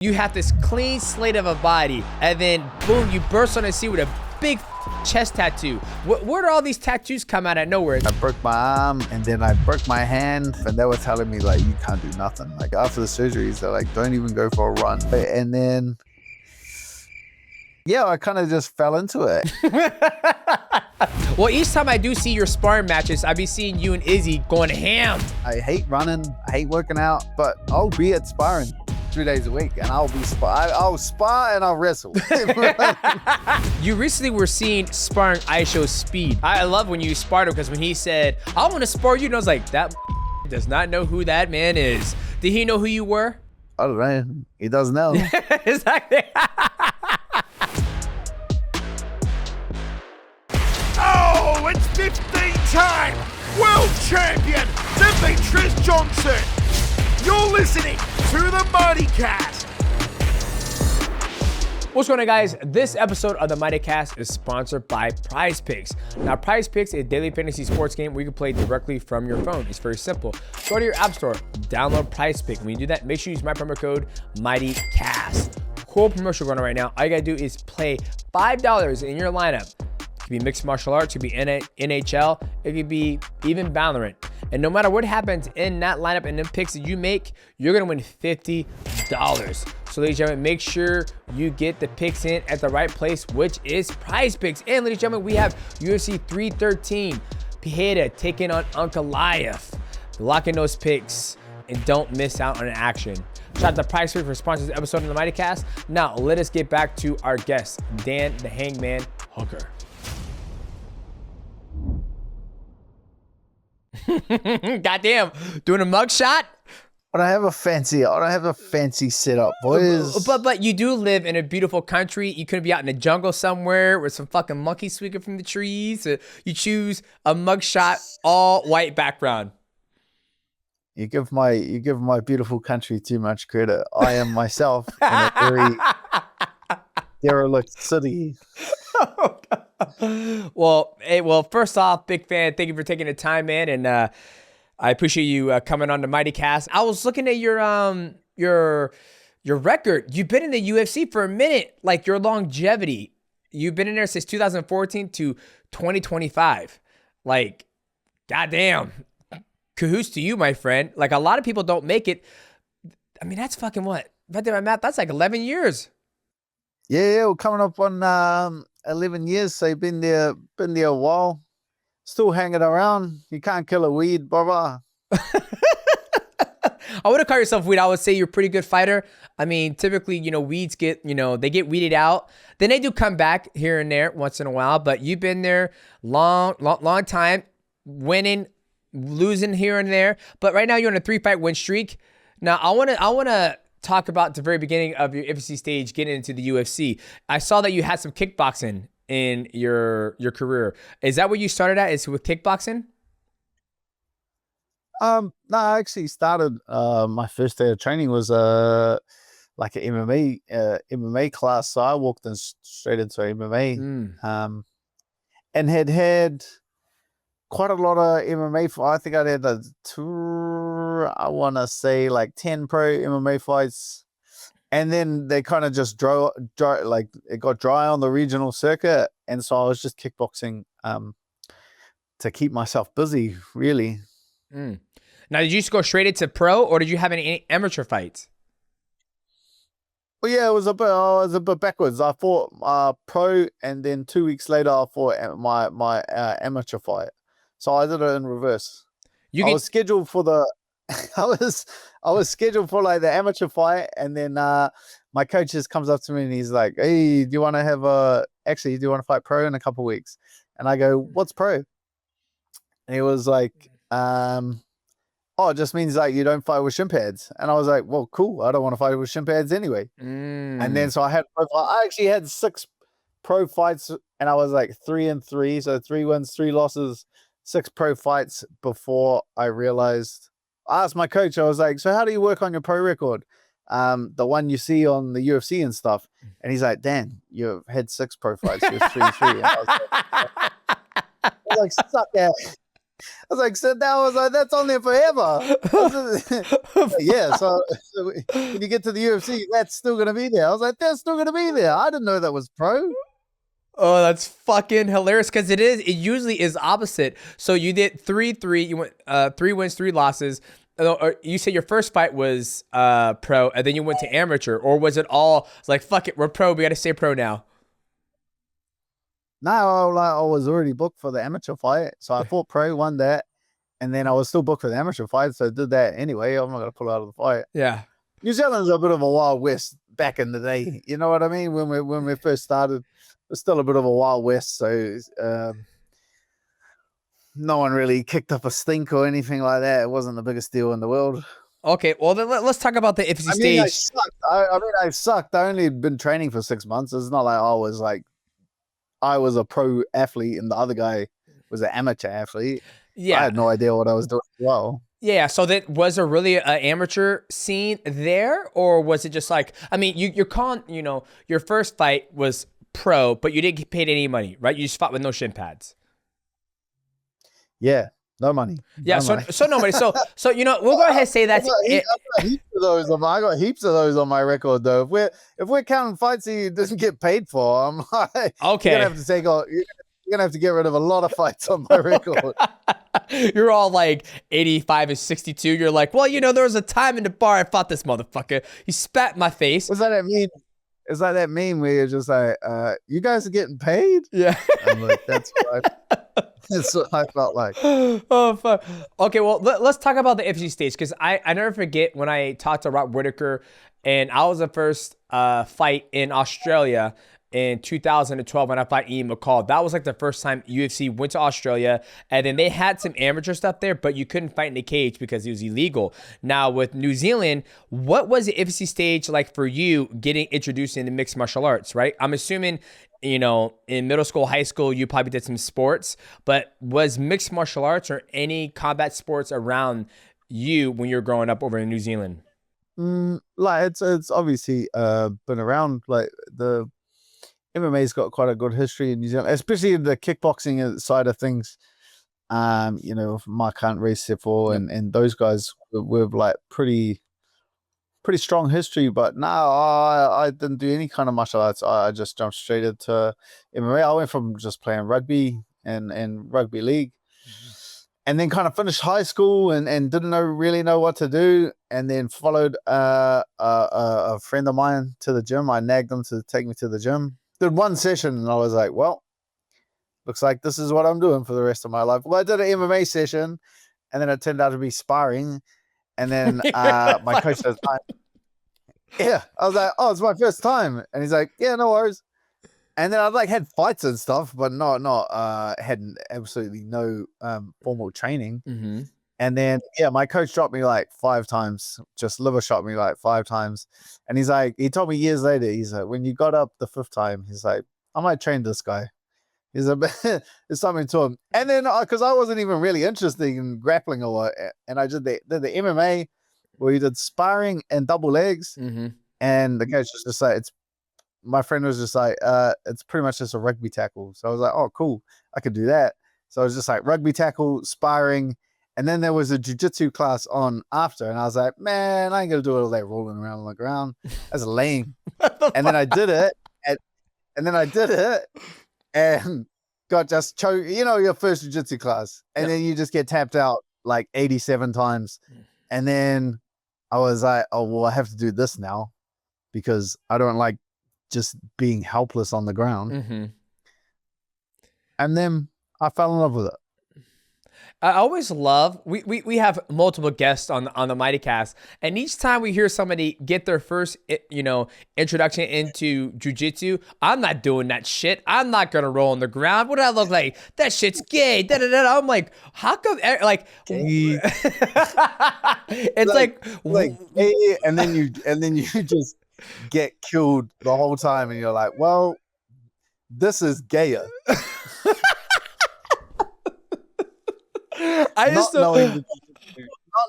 You have this clean slate of a body, and then boom, you burst on the scene with a big chest tattoo. Where do all these tattoos come out of nowhere? I broke my arm, and then I broke my hand, and they were telling me, like, you can't do nothing. Like, after the surgeries, they're like, don't even go for a run. And then, yeah, I kind of just fell into it. Well, each time I do see your sparring matches, I be seeing you and Izzy going ham. I hate running, I hate working out, but I'll be at sparring 3 days a week, and I'll spar and I'll wrestle. You recently were seen sparring IShowSpeed. I love when you sparred him, because when he said, I want to spar you, and I was like, that does not know who that man is. Did he know who you were? I don't know. He doesn't know. Exactly. Oh, it's 15-time world champion Demetrious Johnson. You're listening to the MightyCast. What's going on, guys? This episode of the MightyCast is sponsored by PrizePicks. Now, PrizePicks is a daily fantasy sports game where you can play directly from your phone. It's very simple. Go to your app store, download PrizePicks. When you do that, make sure you use my promo code MightyCast. Cool promotion going on right now. All you gotta do is play $5 in your lineup. It could be mixed martial arts, it could be NHL, it could be even Valorant. And no matter what happens in that lineup and the picks that you make, you're gonna win $50. So, ladies and gentlemen, make sure you get the picks in at the right place, which is PrizePicks. And ladies and gentlemen, we have UFC 313, PIETA taking on Ankalaev. Lock in those picks and don't miss out on an action. Shout out to PrizePicks for sponsoring this episode of the MightyCast. Now, let us get back to our guest, Dan the Hangman Hooker. Goddamn, doing a mug shot? I don't have a fancy setup, boys. But you do live in a beautiful country. You couldn't be out in the jungle somewhere with some fucking monkeys swinging from the trees. You choose a mug shot, all white background. You give my beautiful country too much credit. I am myself in a very derelict city. Oh, God. Well, first off, big fan. Thank you for taking the time, man, and I appreciate you coming on the MightyCast. I was looking at your record. You've been in the UFC for a minute, like your longevity. You've been in there since 2014 to 2025. Like, goddamn. Cahoots to you, my friend. Like, a lot of people don't make it. I mean, that's fucking what? If I did my math, that's like 11 years. Yeah, we're coming up on 11 years, so you've been there a while. Still hanging around. You can't kill a weed, brother. I wouldn't call yourself weed. I would say you're a pretty good fighter. I mean, typically, weeds get, they get weeded out. Then they do come back here and there once in a while, but you've been there long time, winning, losing here and there. But right now you're on a 3-fight win streak. Now, I want to talk about the very beginning of your infancy stage, getting into the UFC. I saw that you had some kickboxing in your career. Is that where you started at? Is with kickboxing? No, I actually started my first day of training was like an MMA class. So I walked in straight into MMA. And had quite a lot of MMA. I think I had I want to say like 10 pro MMA fights. And then they kind of just dry, like it got dry on the regional circuit. And so I was just kickboxing to keep myself busy, really. Now, did you just go straight into pro, or did you have any amateur fights? Well, yeah, I was a bit backwards. I fought pro, and then 2 weeks later I fought my amateur fight. So I did it in reverse. I was scheduled for like the amateur fight, and then my coach just comes up to me and he's like, "Hey, do you want to fight pro in a couple of weeks?" And I go, "What's pro?" And he was like, "Oh, it just means like you don't fight with shin pads." And I was like, "Well, cool. I don't want to fight with shin pads anyway." And then so I actually had 6 pro fights, and I was like 3-3, so 3 wins, 3 losses, 6 pro fights before I realized. I asked my coach, I was like, "So how do you work on your pro record? The one you see on the UFC and stuff?" And he's like, "Dan, you've had 6 pro fights. You're 3-3. And I was like, suck it. was like, sit down. I was like, that's on there forever. Yeah. So when you get to the UFC, that's still gonna be there. I was like, that's still gonna be there. I didn't know that was pro. Oh, that's fucking hilarious because it usually is opposite. So you did 3-3. You went 3 wins, 3 losses. Or you said your first fight was pro, and then you went to amateur, or was it all like fuck it, we're pro, we got to stay pro now? No, I was already booked for the amateur fight, so I fought pro, won that, and then I was still booked for the amateur fight, so I did that anyway. I'm not gonna pull out of the fight. Yeah, New Zealand's a bit of a wild west back in the day. You know what I mean? When we first started. It's still a bit of a wild west, so no one really kicked up a stink or anything like that. It wasn't the biggest deal in the world. Okay, well then let's talk about the IFSC stage. I sucked. I sucked. I only been training for 6 months. It's not like I was a pro athlete and the other guy was an amateur athlete. Yeah, I had no idea what I was doing as well. Yeah, so that was there really an amateur scene there, or was it just like, I mean, you're calling, your first fight was pro, but you didn't get paid any money, right? You just fought with no shin pads. Yeah, no money. Yeah, so no money. So we'll go ahead and say that. I got heaps of those on my record though. If we're counting fights he doesn't get paid for, I'm like, okay, you're gonna have to get rid of a lot of fights on my record. You're all like 85 and 62. You're like, well, there was a time in the bar I fought this motherfucker. He spat in my face. What's that mean? It's like that meme where you're just like, you guys are getting paid? Yeah. I'm like, that's what I felt like. Oh, fuck. Okay, well, let's talk about the IFSC stage, because I never forget when I talked to Rob Whittaker, and I was the first fight in Australia in 2012 when I fought Ian McCall. That was like the first time UFC went to Australia, and then they had some amateur stuff there, but you couldn't fight in the cage because it was illegal. Now with New Zealand, what was the IFSC stage like for you getting introduced into mixed martial arts, right? I'm assuming, in middle school, high school, you probably did some sports, but was mixed martial arts or any combat sports around you when you were growing up over in New Zealand? Like it's obviously been around. Like the MMA's got quite a good history in New Zealand, especially the kickboxing side of things. Mark Hunt, Ray Sefo, and those guys were like pretty strong history. But no, I didn't do any kind of martial arts. I just jumped straight into MMA. I went from just playing rugby and rugby league, and then kind of finished high school and didn't really know what to do, and then followed a friend of mine to the gym. I nagged him to take me to the gym. Did one session and I was like, well, looks like this is what I'm doing for the rest of my life. Well, I did an MMA session and then it turned out to be sparring. And then my coach says, yeah, I was like, oh, it's my first time. And he's like, yeah, no worries. And then I had fights and stuff, but had absolutely no formal training. Mm-hmm. And then, my coach dropped me like 5 times, just liver shot me like 5 times. And he told me years later, he's like, when you got up the 5th time, he's like, I might train this guy. He's like, there's something to him. And then, because I wasn't even really interested in grappling or what, and I did the MMA where we did sparring and double legs. Mm-hmm. And the coach was just like, my friend was just like, it's pretty much just a rugby tackle. So I was like, oh, cool, I could do that. So I was just like rugby tackle, sparring. And then there was a jiu-jitsu class on after. And I was like, man, I ain't going to do all that rolling around on the ground. That's lame. And then I did it. And got just choked, your first jiu-jitsu class. And then you just get tapped out like 87 times. And then I was like, oh, well, I have to do this now because I don't like just being helpless on the ground. Mm-hmm. And then I fell in love with it. I always love, we have multiple guests on the MightyCast, and each time we hear somebody get their first, introduction into jiu-jitsu, I'm not doing that shit. I'm not going to roll on the ground. What do I look like? That shit's gay. Da-da-da. I'm like, how come, like, it's like, hey, and then you just get killed the whole time, and you're like, well, this is gayer. Not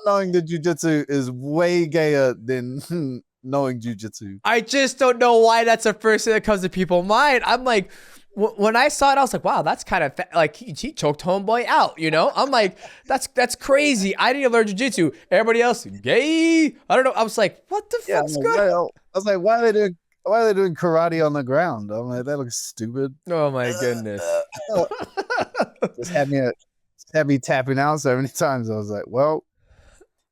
knowing the jiu-jitsu is way gayer than knowing jiu-jitsu. I just don't know why that's the first thing that comes to people's mind. I'm like, when I saw it, I was like, wow, that's kind of like he choked homeboy out, you know? I'm like, that's crazy. I need to learn jiu-jitsu. Everybody else, gay. I don't know. I was like, what the fuck's going on? I was like, why are they doing karate on the ground? I'm like, that looks stupid. Oh my goodness. Just had me tapping out so many times. I was like, well,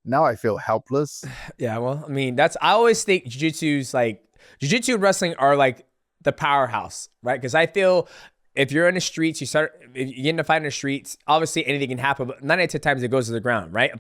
now I feel helpless. Yeah, well, I mean, I always think jiu-jitsu's like, jiu-jitsu and wrestling are like the powerhouse, right? Because I feel if you're in the streets, if you get in a fight in the streets, obviously anything can happen, but 9 out of 10 times it goes to the ground, right?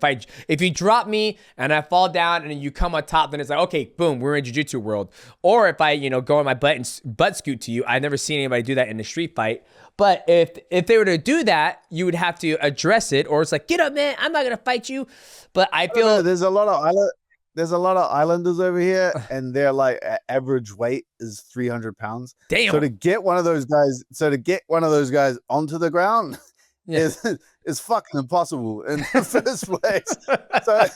If you drop me and I fall down and then you come on top, then it's like, okay, boom, we're in jiu-jitsu world. Or if I, go on my butt and butt scoot to you, I've never seen anybody do that in a street fight. But if they were to do that, you would have to address it, or it's like, get up, man, I'm not gonna fight you. But I feel there's a lot of islanders over here, and their like average weight is 300 pounds. Damn. So to get one of those guys onto the ground is fucking impossible in the first place. So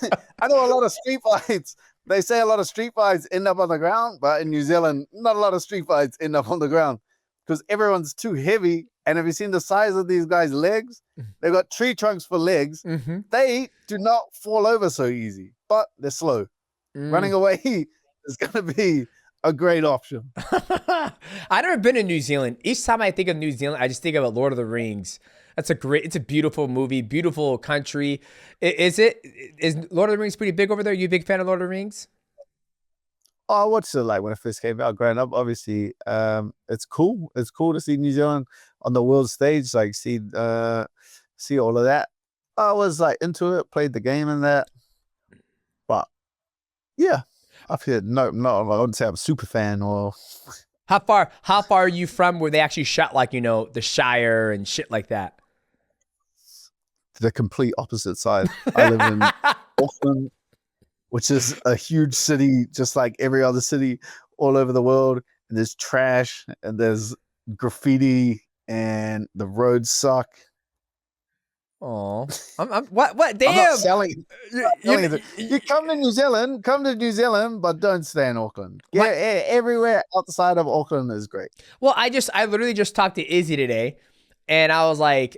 I know a lot of street fights. They say a lot of street fights end up on the ground, but in New Zealand, not a lot of street fights end up on the ground because everyone's too heavy. And have you seen the size of these guys' legs? They've got tree trunks for legs. Mm-hmm. They do not fall over so easy, but they're slow. Running away is going to be a great option. I've never been to New Zealand. Each time I think of New Zealand, I just think of Lord of the Rings. It's a beautiful movie, beautiful country. Is Lord of the Rings pretty big over there? You a big fan of Lord of the Rings? Oh, I watched it like when it first came out growing up. Obviously, it's cool. It's cool to see New Zealand on the world stage, like see all of that. I was like into it, played the game and that. But yeah, I feel no, I wouldn't say I'm a super fan or. How far are you from where they actually shot like, the Shire and shit like that? The complete opposite side. I live in Auckland, which is a huge city, just like every other city all over the world. And there's trash and there's graffiti and the roads suck. Oh, what? Damn! I'm not selling. You come to New Zealand, but don't stay in Auckland. Yeah, everywhere outside of Auckland is great. Well, I literally just talked to Izzy today, and I was like,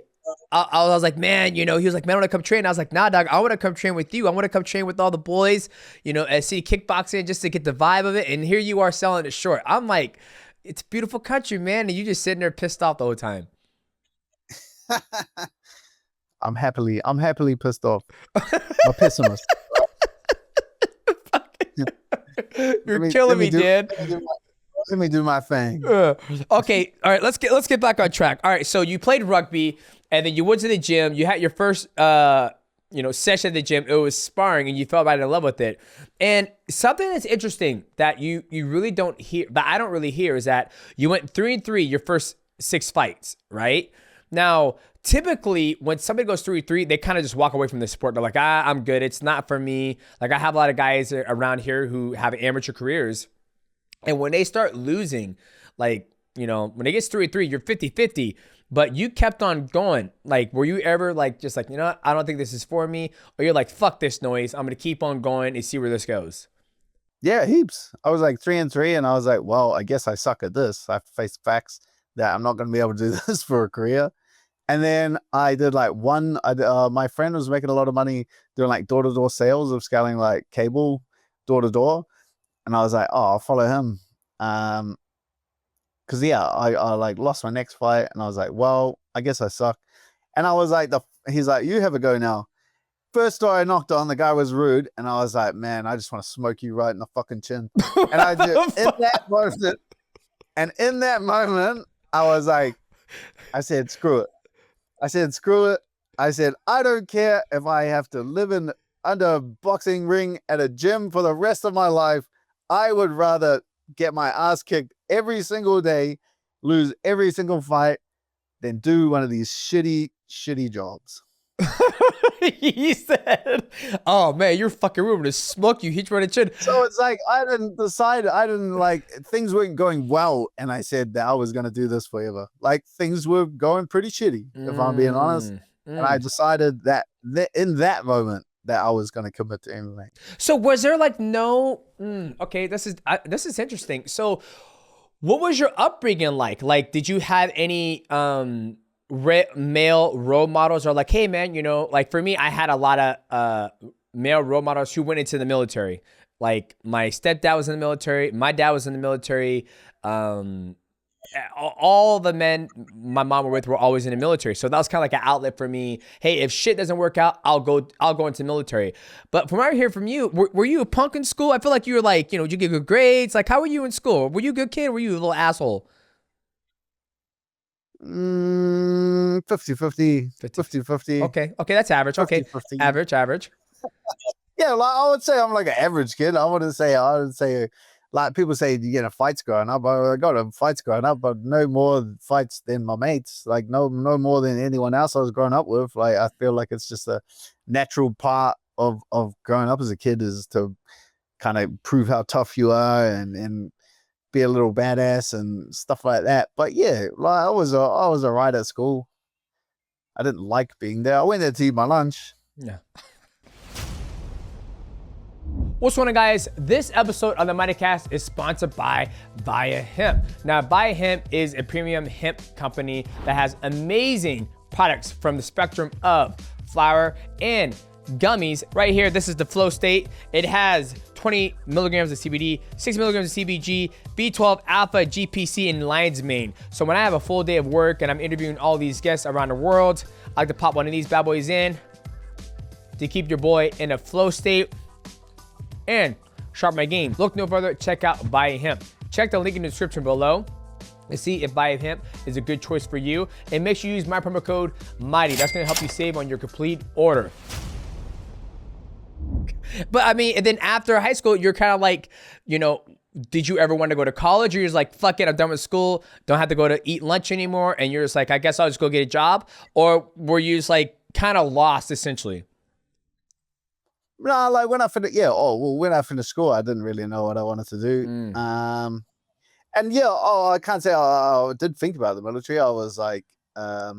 man, he was like, man, I want to come train. I was like, nah, dog, I want to come train with you. I want to come train with all the boys, at City Kickboxing just to get the vibe of it. And here you are selling it short. I'm like, it's a beautiful country, man, and you just sitting there pissed off the whole time. I'm happily pissed off. I'm a pessimist. You're killing me, Dan. Let me do my thing. Okay, all right. Let's get back on track. All right, so you played rugby, and then you went to the gym. You had your first, session at the gym. It was sparring, and you fell right in love with it. And something that's interesting that you really don't hear, but I don't really hear, is that you went 3-3 your first 6 fights, right? Now, typically, when somebody goes 3-3, they kind of just walk away from the sport. They're like, I'm good. It's not for me. Like, I have a lot of guys around here who have amateur careers. And when they start losing, like, when it gets 3-3, you're 50-50. But you kept on going. Like, were you ever, like, just like, what? I don't think this is for me? Or you're like, fuck this noise. I'm going to keep on going and see where this goes. Yeah, heaps. I was like 3-3, and I was like, well, I guess I suck at this. I have to face facts that I'm not going to be able to do this for a career. And then I did like my friend was making a lot of money doing like door-to-door sales of scaling like cable door-to-door. And I was like, oh, I'll follow him. Cause yeah, I like lost my next fight and I was like, well, I guess I suck. And I was like, he's like, you have a go now. First door I knocked on, the guy was rude. And I was like, man, I just want to smoke you right in the fucking chin. And I did in that moment, I was like, I said, screw it. I said, I don't care if I have to live under a boxing ring at a gym for the rest of my life. I would rather get my ass kicked every single day, lose every single fight, than do one of these shitty jobs. He said, oh man, you're fucking rude to smoke you, hit you right in the chin. So it's like, things weren't going well. And I said that I was going to do this forever. Like things were going pretty shitty, if I'm being honest. And I decided that in that moment that I was going to commit to MMA. So was there like no, okay, this is interesting. So What was your upbringing like? Like, did you have any male role models, or like, hey man, you know, like for me, I had a lot of male role models who went into the military. Like my stepdad was in the military, my dad was in the military. All the men my mom were with were always in the military, so that was kind of like an outlet for me. Hey, if shit doesn't work out, I'll go into the military. But from what I hear from you, were you a punk in school? I feel like you were like, you know, did you get good grades? Like, how were you in school? Were you a good kid? Or were you a little asshole? 50-50. 50-50. Okay, that's average. 50-50. Okay, average. Yeah, like I would say I'm like an average kid. I would say like people say you get a fights growing up. I got a fights growing up, but no more fights than my mates. Like no more than anyone else I was growing up with. Like I feel like it's just a natural part of growing up as a kid is to kind of prove how tough you are and be a little badass and stuff like that. But yeah, like I was a right at school. I didn't like being there. I went there to eat my lunch. Yeah. What's going on, guys? This episode of the MightyCast is sponsored by VIIA Hemp. Now, VIIA Hemp is a premium hemp company that has amazing products from the spectrum of flower and gummies. Right here, this is the flow state. It has 20 milligrams of CBD, 6 milligrams of CBG, B12 alpha, GPC, and lion's mane. So when I have a full day of work and I'm interviewing all these guests around the world, I like to pop one of these bad boys in to keep your boy in a flow state and sharpen my game. Look no further, check out VIIA Hemp. Check the link in the description below to see if VIIA Hemp is a good choice for you. And make sure you use my promo code MIGHTY. That's gonna help you save on your complete order. But I mean, and then after high school, you're kind of like, you know, did you ever want to go to college? Or you're just like, fuck it, I'm done with school, don't have to go to eat lunch anymore. And you're just like, I guess I'll just go get a job. Or were you just like kind of lost essentially? No, like when I finished, when I finished school, I didn't really know what I wanted to do. And yeah, I can't say I did think about the military. I was like, I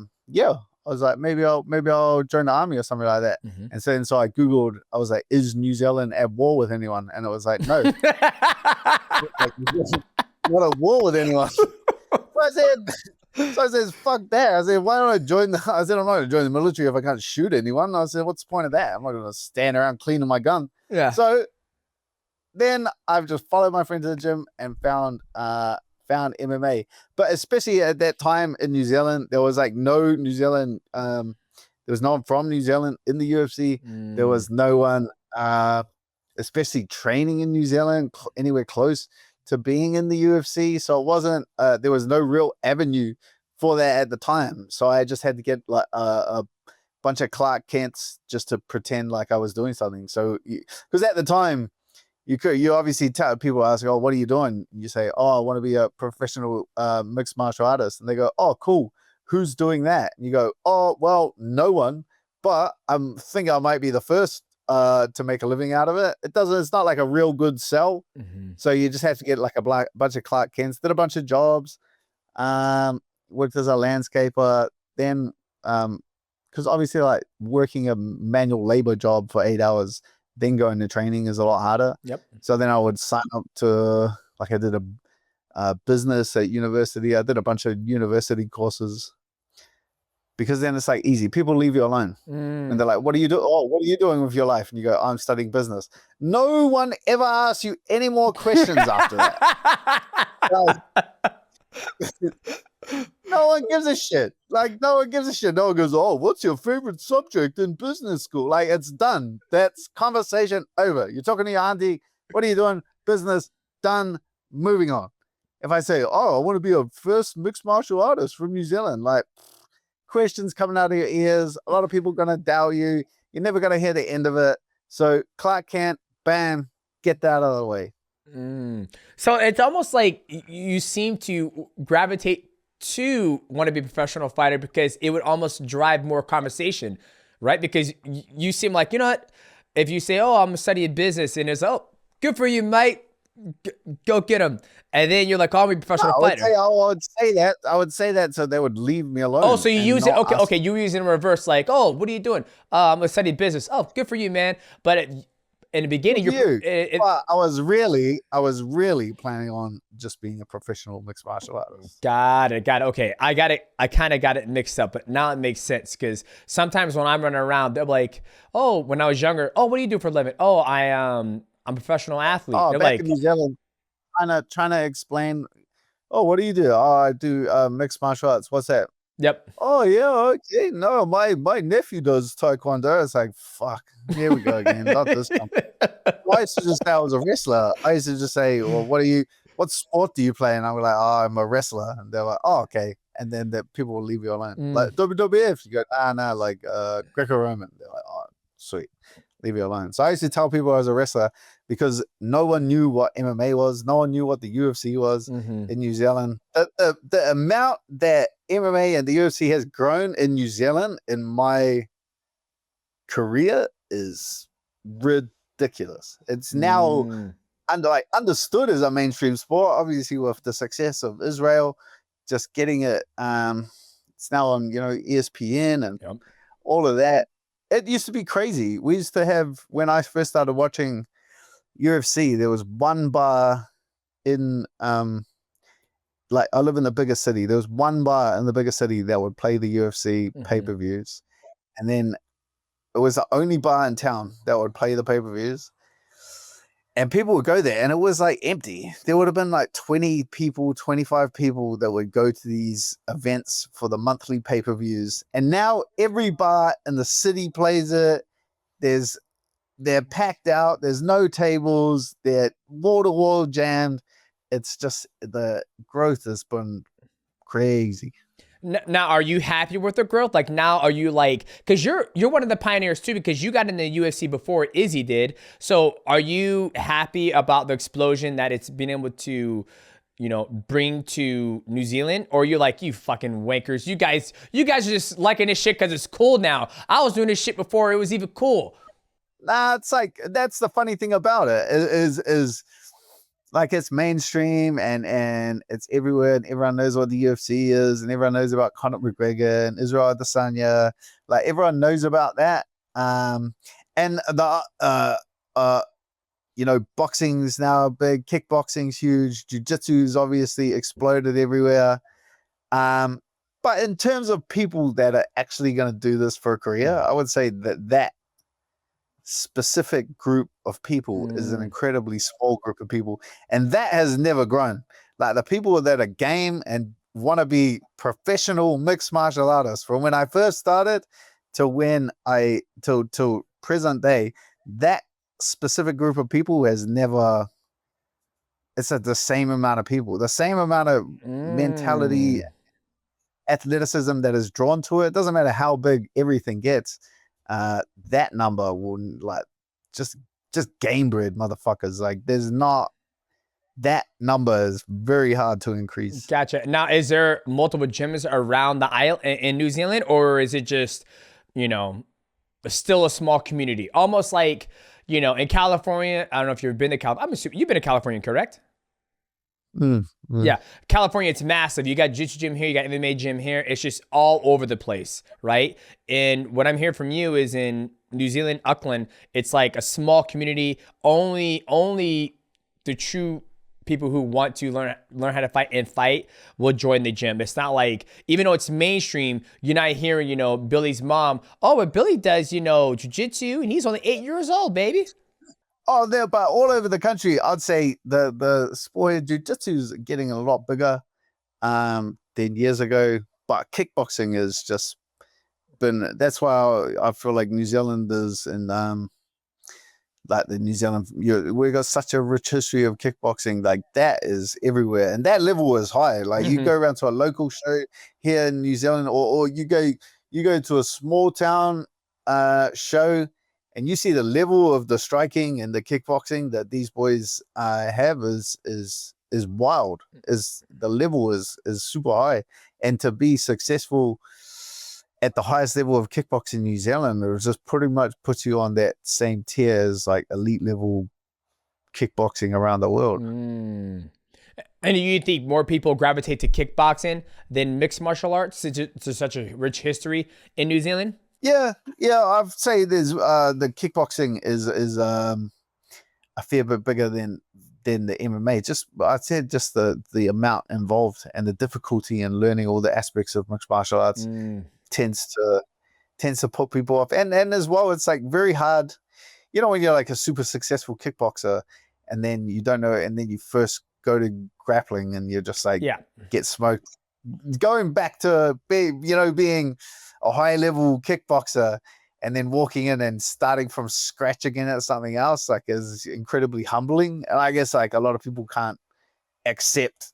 was like, maybe I'll join the army or something like that. And so I Googled, I was like, is New Zealand at war with anyone? And it was like, no. Like, not at war with anyone. So I said, fuck that. I said, why don't I join I'm not going to join the military if I can't shoot anyone. I said, what's the point of that? I'm not going to stand around cleaning my gun. Yeah. So then I've just followed my friend to the gym and found MMA. But especially at that time in New Zealand, there was like no New Zealand, there was no one from New Zealand in the UFC. There was no one, especially training in New Zealand, anywhere close to being in the UFC. So it wasn't, there was no real avenue for that at the time. So I just had to get like a bunch of Clark Kents just to pretend like I was doing something. So, because at the time, you obviously tell people, ask, oh, what are you doing? You say, oh, I want to be a professional mixed martial artist. And they go, oh, cool. Who's doing that? And you go, oh, well, no one, but I think I might be the first to make a living out of it. It's not like a real good sell. So you just have to get like a bunch of Clark Kents, did a bunch of jobs, worked as a landscaper, then because obviously like working a manual labor job for 8 hours, then going to training is a lot harder. Yep. So then I would sign up to, like I did a business at university. I did a bunch of university courses. Because then it's like easy. People leave you alone. And they're like, what are you doing? Oh, what are you doing with your life? And you go, I'm studying business. No one ever asks you any more questions after that. No one gives a shit. Like, no one gives a shit. No one goes, oh, what's your favorite subject in business school? Like, it's done. That's conversation over. You're talking to your auntie. What are you doing? Business, done, moving on. If I say, oh, I want to be a first mixed martial artist from New Zealand, like, questions coming out of your ears. A lot of people going to doubt you. You're never going to hear the end of it. So Clark Kent, bam, get that out of the way. So it's almost like you seem to gravitate to want to be a professional fighter because it would almost drive more conversation, right? Because you seem like, you know what? If you say, oh, I'm studying business, and it's, oh, good for you, mate. Go get him. And then you're like, oh, I'm a professional fighter. I would say that so they would leave me alone. Oh, so you use it. Okay. You use it in reverse, like, oh, what are you doing? I'm studying business. Oh, good for you, man. But in the beginning, But I was really planning on just being a professional mixed martial artist. Got it. Okay, I got it. I kind of got it mixed up, but now it makes sense because sometimes when I'm running around, they're like, "Oh, when I was younger, oh, what do you do for a living? Oh, I'm a professional athlete." Oh, they're back like, in New Zealand, trying to explain. Oh, what do you do? Oh, I do mixed martial arts. What's that? "Yep." Oh yeah, okay. No, my nephew does taekwondo. It's like, fuck. Here we go again. Not this time. I used to just say I was a wrestler. I used to just say, well, what sport do you play? And I was like, oh, I'm a wrestler. And they're like, oh, okay. And then the people will leave you alone. Like WWF, you go, nah, like Greco-Roman. They're like, oh, sweet. Leave you alone. So I used to tell people I was a wrestler because no one knew what MMA was. No one knew what the UFC was in New Zealand. The amount that MMA and the UFC has grown in New Zealand in my career is ridiculous. It's now understood as a mainstream sport, obviously with the success of Israel, just getting it. It's now on ESPN and all of that. It used to be crazy. We used to have, when I first started watching UFC, there was one bar in like I live in the biggest city. There was one bar in the biggest city that would play the UFC pay-per-views. And then it was the only bar in town that would play the pay-per-views. And people would go there and it was like empty. There would have been like 20 people, 25 people that would go to these events for the monthly pay-per-views. And now every bar in the city plays it. They're packed out. There's no tables. They're wall-to-wall jammed. It's just the growth has been crazy. Now, are you happy with the growth? Like now, are you like, because you're one of the pioneers too, because you got in the UFC before Izzy did. So are you happy about the explosion that it's been able to, bring to New Zealand? Or you're like, you fucking wankers, you guys are just liking this shit because it's cool now. I was doing this shit before it was even cool. Nah, it's like, that's the funny thing about it is like it's mainstream and it's everywhere and everyone knows what the UFC is and everyone knows about Conor McGregor and Israel Adesanya. Like everyone knows about that. And the boxing's now big, kickboxing's huge, jiu-jitsu's obviously exploded everywhere. But in terms of people that are actually going to do this for a career, I would say that specific group of people is an incredibly small group of people, and that has never grown. Like the people that are game and want to be professional mixed martial artists from when I first started to when till present day, that specific group of people has never, it's the same amount of people, the same amount of mentality, athleticism that is drawn to it. Doesn't matter how big everything gets. That number will like just game bred motherfuckers. Like there's not, that number is very hard to increase. Gotcha. Now, is there multiple gyms around the isle in New Zealand, or is it just, still a small community? Almost like, in California, I don't know if you've been to California. I'm assuming you've been to California, correct? Yeah, California, it's massive. You got jiu-jitsu gym here, you got MMA gym here. It's just all over the place, right? And what I'm hearing from you is in New Zealand, Auckland, it's like a small community. Only the true people who want to learn how to fight will join the gym. It's not like, even though it's mainstream, you're not hearing, Billy's mom, oh, but Billy does, jiu-jitsu and he's only 8 years old, baby. Oh, but all over the country, I'd say the sport of jiu-jitsu is getting a lot bigger than years ago. But kickboxing has just been, that's why I feel like New Zealanders and like the New Zealand, we've got such a rich history of kickboxing. Like that is everywhere, and that level is high. Like you go around to a local show here in New Zealand, or you go to a small town show, and you see the level of the striking and the kickboxing that these boys have is wild. The level is super high, and to be successful at the highest level of kickboxing in New Zealand, it just pretty much puts you on that same tier as like elite level kickboxing around the world. And do you think more people gravitate to kickboxing than mixed martial arts to such a rich history in New Zealand? Yeah, I'd say there's the kickboxing is a fair bit bigger than the MMA. Just I'd say just the amount involved and the difficulty in learning all the aspects of mixed martial arts tends to put people off. And as well, it's like very hard. You know, when you're like a super successful kickboxer and then you don't know, and then you first go to grappling and you're just like get smoked. Going back to being a high level kickboxer and then walking in and starting from scratch again at something else, like, is incredibly humbling. And I guess like a lot of people can't accept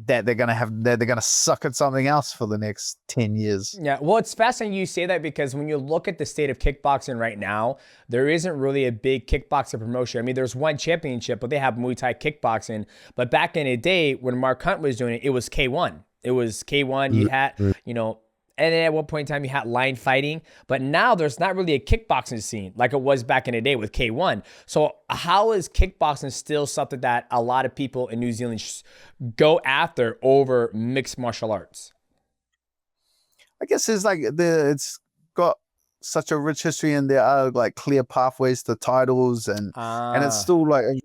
that they're gonna suck at something else for the next 10 years. Yeah, well, it's fascinating you say that, because when you look at the state of kickboxing right now, there isn't really a big kickboxing promotion. I mean, there's one championship, but they have Muay Thai kickboxing. But back in the day when Mark Hunt was doing it, it was K1. It was K1. You had, and then at one point in time, you had line fighting. But now there's not really a kickboxing scene like it was back in the day with K1. So how is kickboxing still something that a lot of people in New Zealand go after over mixed martial arts? I guess it's like it's got such a rich history, and there are like clear pathways to titles, and it's still like a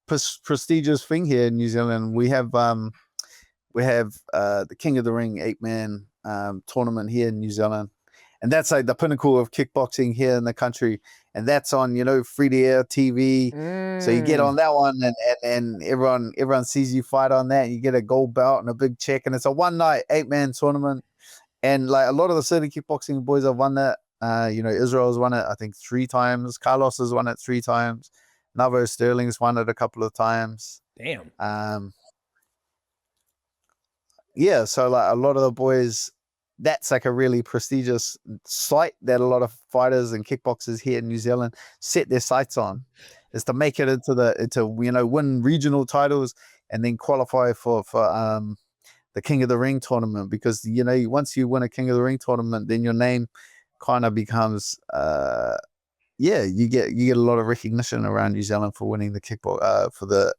prestigious thing here in New Zealand. We have the King of the Ring 8-man tournament here in New Zealand, and that's like the pinnacle of kickboxing here in the country, and that's on free-to-air TV. So you get on that one, and everyone sees you fight on that, and you get a gold belt and a big check, and it's a one-night 8-man tournament. And like a lot of the city kickboxing boys have won that. Israel's won it I think 3 times. Carlos has won it 3 times. Navo Sterling's won it a couple of times. Damn. Yeah, so like a lot of the boys, that's like a really prestigious site that a lot of fighters and kickboxers here in New Zealand set their sights on, is to make it into win regional titles and then qualify for the King of the Ring tournament, because once you win a King of the Ring tournament, then your name kind of becomes you get a lot of recognition around New Zealand for winning the for the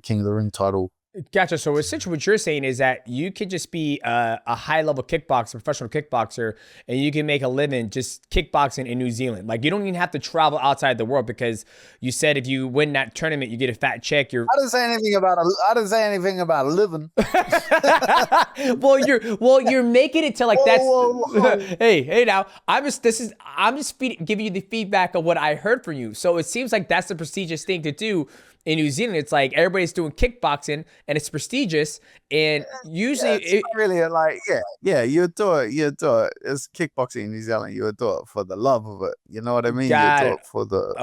King of the Ring title. Gotcha. So essentially what you're saying is that you could just be a high-level kickboxer, professional kickboxer, and you can make a living just kickboxing in New Zealand. Like, you don't even have to travel outside the world, because you said if you win that tournament, you get a fat check. I didn't say anything about living. well, you're making it to like whoa. Hey, now I'm just giving you the feedback of what I heard from you. So it seems like that's the prestigious thing to do in New Zealand. It's like everybody's doing kickboxing and it's prestigious, and usually it's really like you do it. It's kickboxing in New Zealand. You do it for the love of it. You know what I mean? You do it for the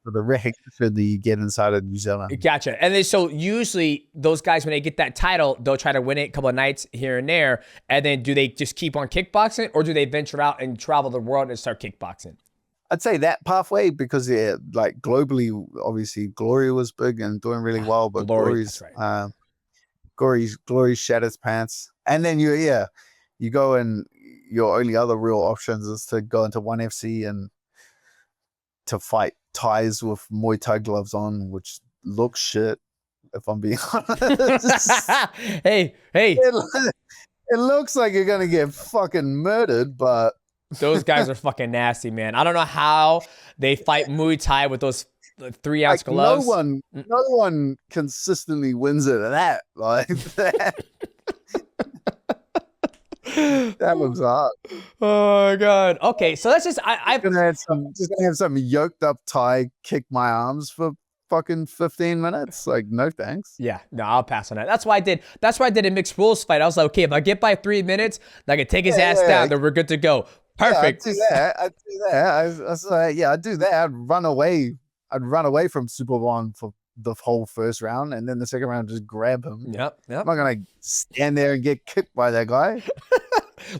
recognition that you get inside of New Zealand. Gotcha. And then so usually those guys, when they get that title, they'll try to win it a couple of nights here and there, and then do they just keep on kickboxing, or do they venture out and travel the world and start kickboxing? I'd say that pathway, because like globally, obviously Glory was big and doing really well, but Glory's Glory shat his pants. And then you go, and your only other real options is to go into 1FC and to fight Thais with Muay Thai gloves on, which looks shit, if I'm being honest. Hey. It looks like you're gonna get fucking murdered, but those guys are fucking nasty, man. I don't know how they fight Muay Thai with those 3-ounce gloves. No one consistently wins it at that. Like that. That looks hard. Oh my god. Okay, so that's just I'm gonna have some yoked up Thai kick my arms for fucking 15 minutes. Like, no thanks. Yeah, no, I'll pass on that. That's why I did a mixed rules fight. I was like, okay, if I get by 3 minutes, I can take his ass down, then we're good to go. Perfect. Yeah, I'd do that. I'd do that. I'd run away from Superbon for the whole first round, and then the second round just grab him. Yep. I'm not gonna stand there and get kicked by that guy.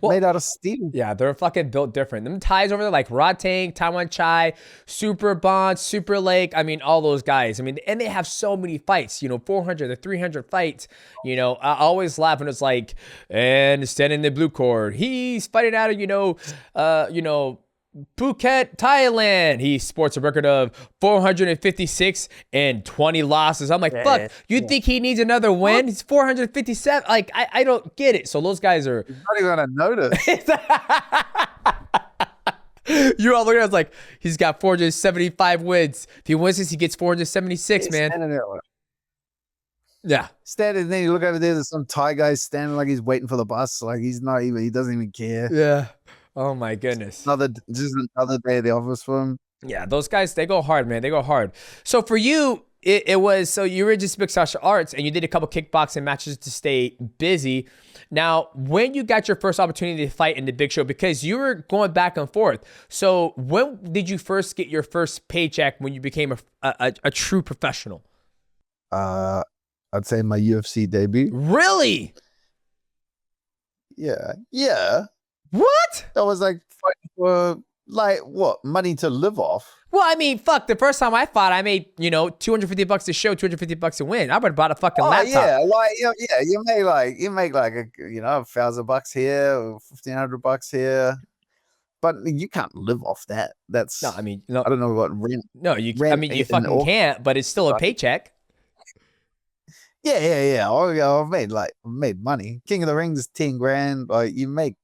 Made out of steel. Yeah, they're fucking built different. Them Thais over there, like Ratang, Taiwan Chai, Super Bond, Super Lake. I mean, all those guys. I mean, and they have so many fights. 400 to 300 fights. I always laugh when it's like, and standing in the blue court, he's fighting out of Phuket, Thailand. He sports a record of 456 and 20 losses. I'm like, fuck, you think he needs another win? He's 457. Like, I don't get it. So those guys are... He's not even going to notice. You're all looking at us like, he's got 475 wins. If he wins this, he gets 476, man. Yeah. Standing there, you look over there, there's some Thai guy standing like he's waiting for the bus. Like he doesn't even care. Yeah. Oh my goodness. Just another day at the office for him. Yeah, those guys, they go hard, man. They go hard. So for you, it was, so you were just mixed martial arts and you did a couple kickboxing matches to stay busy. Now, when you got your first opportunity to fight in the big show, because you were going back and forth. So when did you first get your first paycheck when you became a true professional? I'd say my UFC debut. Really? Yeah. Yeah. What? That was like fighting for like what? Money to live off. Well, I mean, fuck, the first time I fought, I made, $250 a show, $250 a win. I would have bought a fucking laptop. Yeah, like, you make like $1,000 here, or $1,500 here. But you can't live off that. That's, no, I mean, no, I don't know what rent. No, you fucking can't, but it's still a paycheck. Yeah. I've made money. King of the Ring is 10 grand. Like you make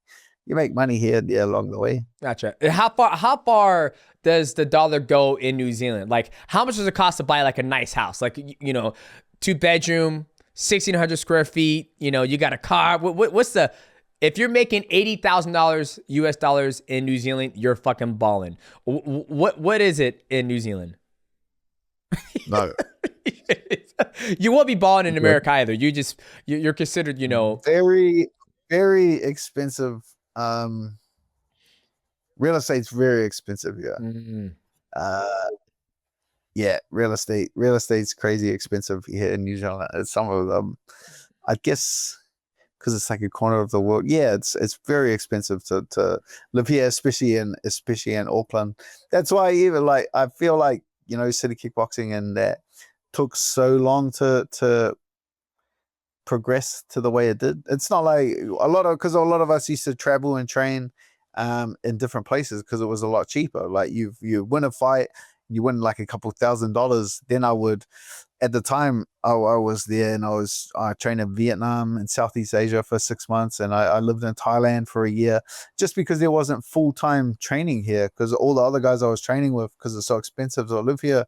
money here, along the way. Gotcha. How far does the dollar go in New Zealand? Like, how much does it cost to buy like a nice house? Like, 2-bedroom, 1,600 square feet. You got a car. What's the? If you're making $80,000 US dollars in New Zealand, you're fucking balling. What is it in New Zealand? No. You won't be balling in America either. You're considered, very, very expensive. Real estate's very expensive here. Mm-hmm. Yeah, real estate's crazy expensive here in New Zealand. Some of them, I guess, because it's like a corner of the world. Yeah, it's very expensive to live here, especially in Auckland. That's why even like I feel like City Kickboxing and that took so long to progress to the way it did. It's not like because a lot of us used to travel and train in different places because it was a lot cheaper. Like you win a fight, you win like a couple $1,000s. Then I would, at the time I was there and I trained in Vietnam and Southeast Asia for 6 months, and I lived in Thailand for a year just because there wasn't full-time training here, because all the other guys I was training with, because it's so expensive to live here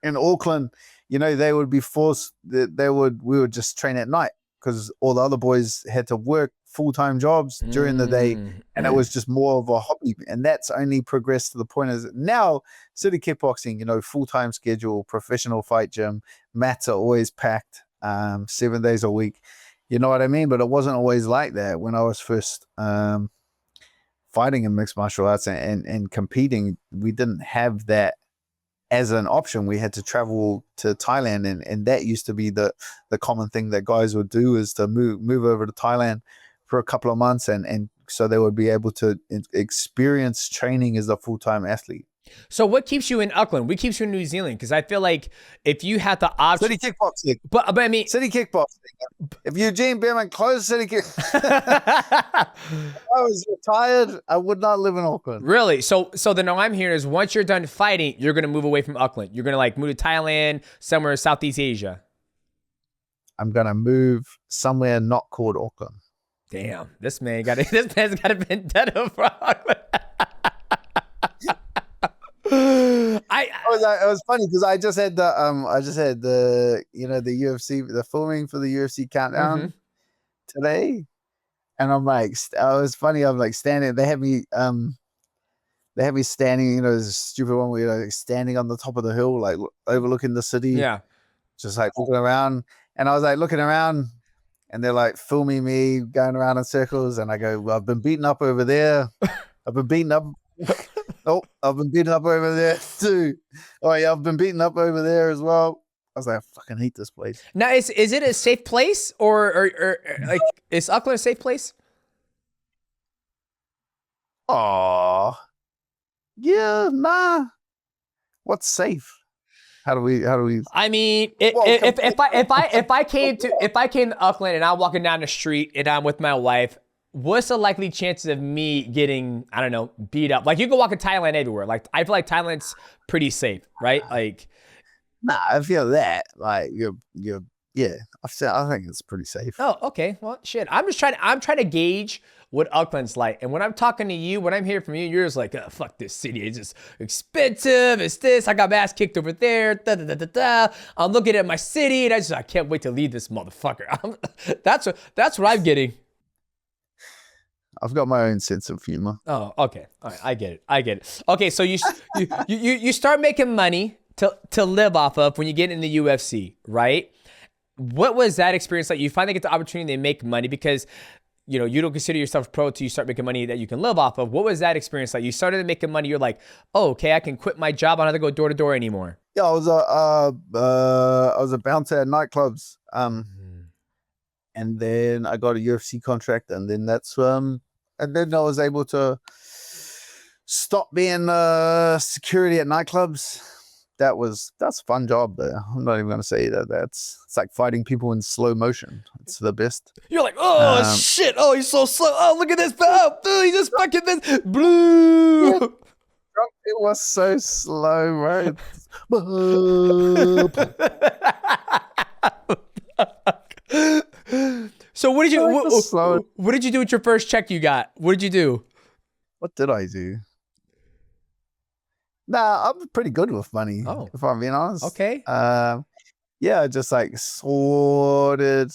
in Auckland, they would be forced, we would just train at night because all the other boys had to work full-time jobs during the day, and it was just more of a hobby. And that's only progressed to the point is now City Kickboxing, full-time schedule, professional fight gym, mats are always packed 7 days a week. You know what I mean? But it wasn't always like that when I was first fighting in mixed martial arts and competing. We didn't have that as an option. We had to travel to Thailand, and that used to be the common thing that guys would do, is to move over to Thailand for a couple of months, and so they would be able to experience training as a full-time athlete. So what keeps you in Auckland? What keeps you in New Zealand? Because I feel like if you had the option, City Kickboxing. But I mean, City Kickboxing. If Eugene Baremen closed City Kickboxing, if I was retired, I would not live in Auckland. Really? So then all I'm hearing is once you're done fighting, you're gonna move away from Auckland. You're gonna move to Thailand, somewhere in Southeast Asia. I'm gonna move somewhere not called Auckland. Damn, this man's got a vendetta for Auckland. It was funny because I just had the the UFC, the filming for the UFC countdown today, and I'm like, it was funny. I'm like standing. They had me standing. This stupid one where you're standing on the top of the hill, like overlooking the city. Yeah, just like looking around, and I was like looking around, and they're like filming me going around in circles, and I go, well, I've been beaten up over there. I've been beaten up. Oh, I've been beaten up over there too. Oh yeah, I've been beaten up over there as well. I was like, I fucking hate this place. Now, is it a safe place, or like is Auckland a safe place? Oh, yeah, nah. What's safe? How do we? I mean, if I came to Auckland and I'm walking down the street and I'm with my wife, what's the likely chances of me getting, I don't know, beat up? Like, you can walk in Thailand everywhere. Like, I feel like Thailand's pretty safe, right? Like, nah, I feel that. Like, you're yeah, I think it's pretty safe. Oh, okay. Well, shit. I'm trying to gauge what Auckland's like. And when I'm talking to you, when I'm hearing from you, you're just like, oh, fuck this city. It's just expensive. It's this. I got my ass kicked over there. Da, da, da, da, da. I'm looking at my city and I can't wait to leave this motherfucker. That's what I'm getting. I've got my own sense of humor. Oh, okay. All right. I get it. Okay. So you start making money to live off of when you get in the UFC, right? What was that experience like? You finally get the opportunity to make money because, you know, you don't consider yourself pro till you start making money that you can live off of. What was that experience like? You started making money. You're like, oh, okay, I can quit my job. I don't have to go door to door anymore. Yeah, I was a bouncer at nightclubs. And then I got a UFC contract, and then and then I was able to stop being security at nightclubs. That's a fun job there. I'm not even gonna say that. It's like fighting people in slow motion. It's the best. You're like, oh shit! Oh, he's so slow. Oh, look at this! Oh, dude, he just fucking this blue. It was so slow, right? So what did you do with your first check you got? What did you do? What did I do? Nah, I'm pretty good with money. Oh. If I'm being honest. Okay. Yeah, just like sorted.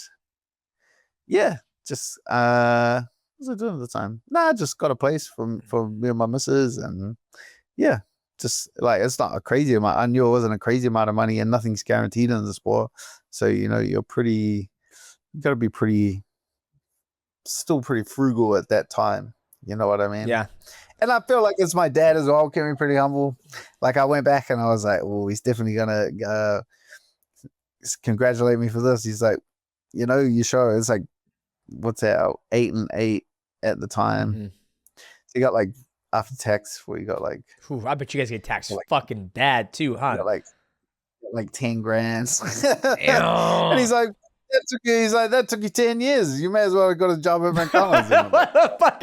Yeah, just what was I doing at the time? Nah, just got a place for me and my missus, and yeah, just like it's not a crazy amount. I knew it wasn't a crazy amount of money, and nothing's guaranteed in the sport. So you know, you got to be still pretty frugal at that time. You know what I mean? Yeah. And I feel like it's my dad as well, kept me pretty humble. Like I went back and I was like, well, he's definitely gonna congratulate me for this. He's like, you know, you show it's like, what's that, 8 and 8 at the time. Mm-hmm. So you got like after tax, where you got like, Ooh, I bet you guys get taxed like, fucking bad too, huh? Like 10 grand. And he's like, that took you 10 years. You may as well have got a job at McDonald's. What the fuck?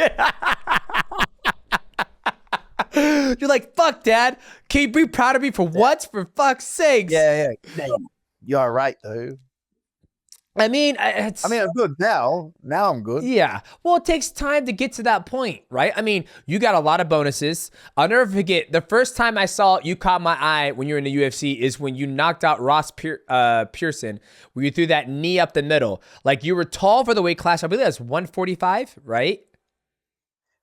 You're like, fuck, Dad. Can you be proud of me for what? For fuck's sakes. Yeah. You're right, though. I mean, I'm good now. Now I'm good. Yeah. Well, it takes time to get to that point, right? I mean, you got a lot of bonuses. I'll never forget the first time I saw you caught my eye when you were in the UFC is when you knocked out Ross Pearson, where you threw that knee up the middle. Like you were tall for the weight class. I believe that's 145, right?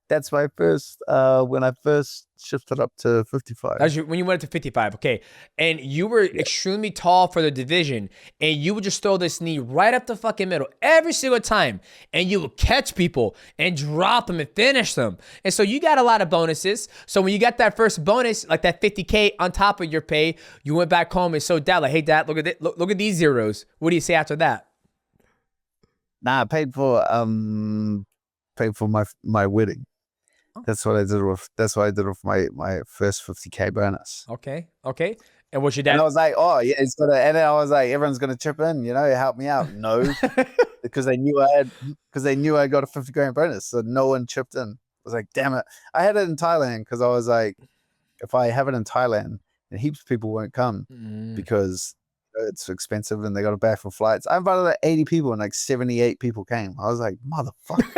That's my first, when I first shifted up to 55. That was when you went up to 55, okay. And you were extremely tall for the division, and you would just throw this knee right up the fucking middle every single time, and you would catch people and drop them and finish them. And so you got a lot of bonuses. So when you got that first bonus, like that 50K on top of your pay, you went back home and showed Dad, like, hey, Dad, look at these zeros. What do you say after that? Nah, I paid for my wedding. That's what I did with my first 50K bonus. Okay. And what's your dad? And I was like, oh yeah, and then I was like, everyone's gonna chip in, you know, help me out. No, because they knew I got a 50 grand bonus, so no one chipped in. I was like, damn it. I had it in Thailand because I was like, if I have it in Thailand, then heaps of people won't come because it's expensive and they got to pay for flights. I invited like 80 people and like 78 people came. I was like, motherfucker.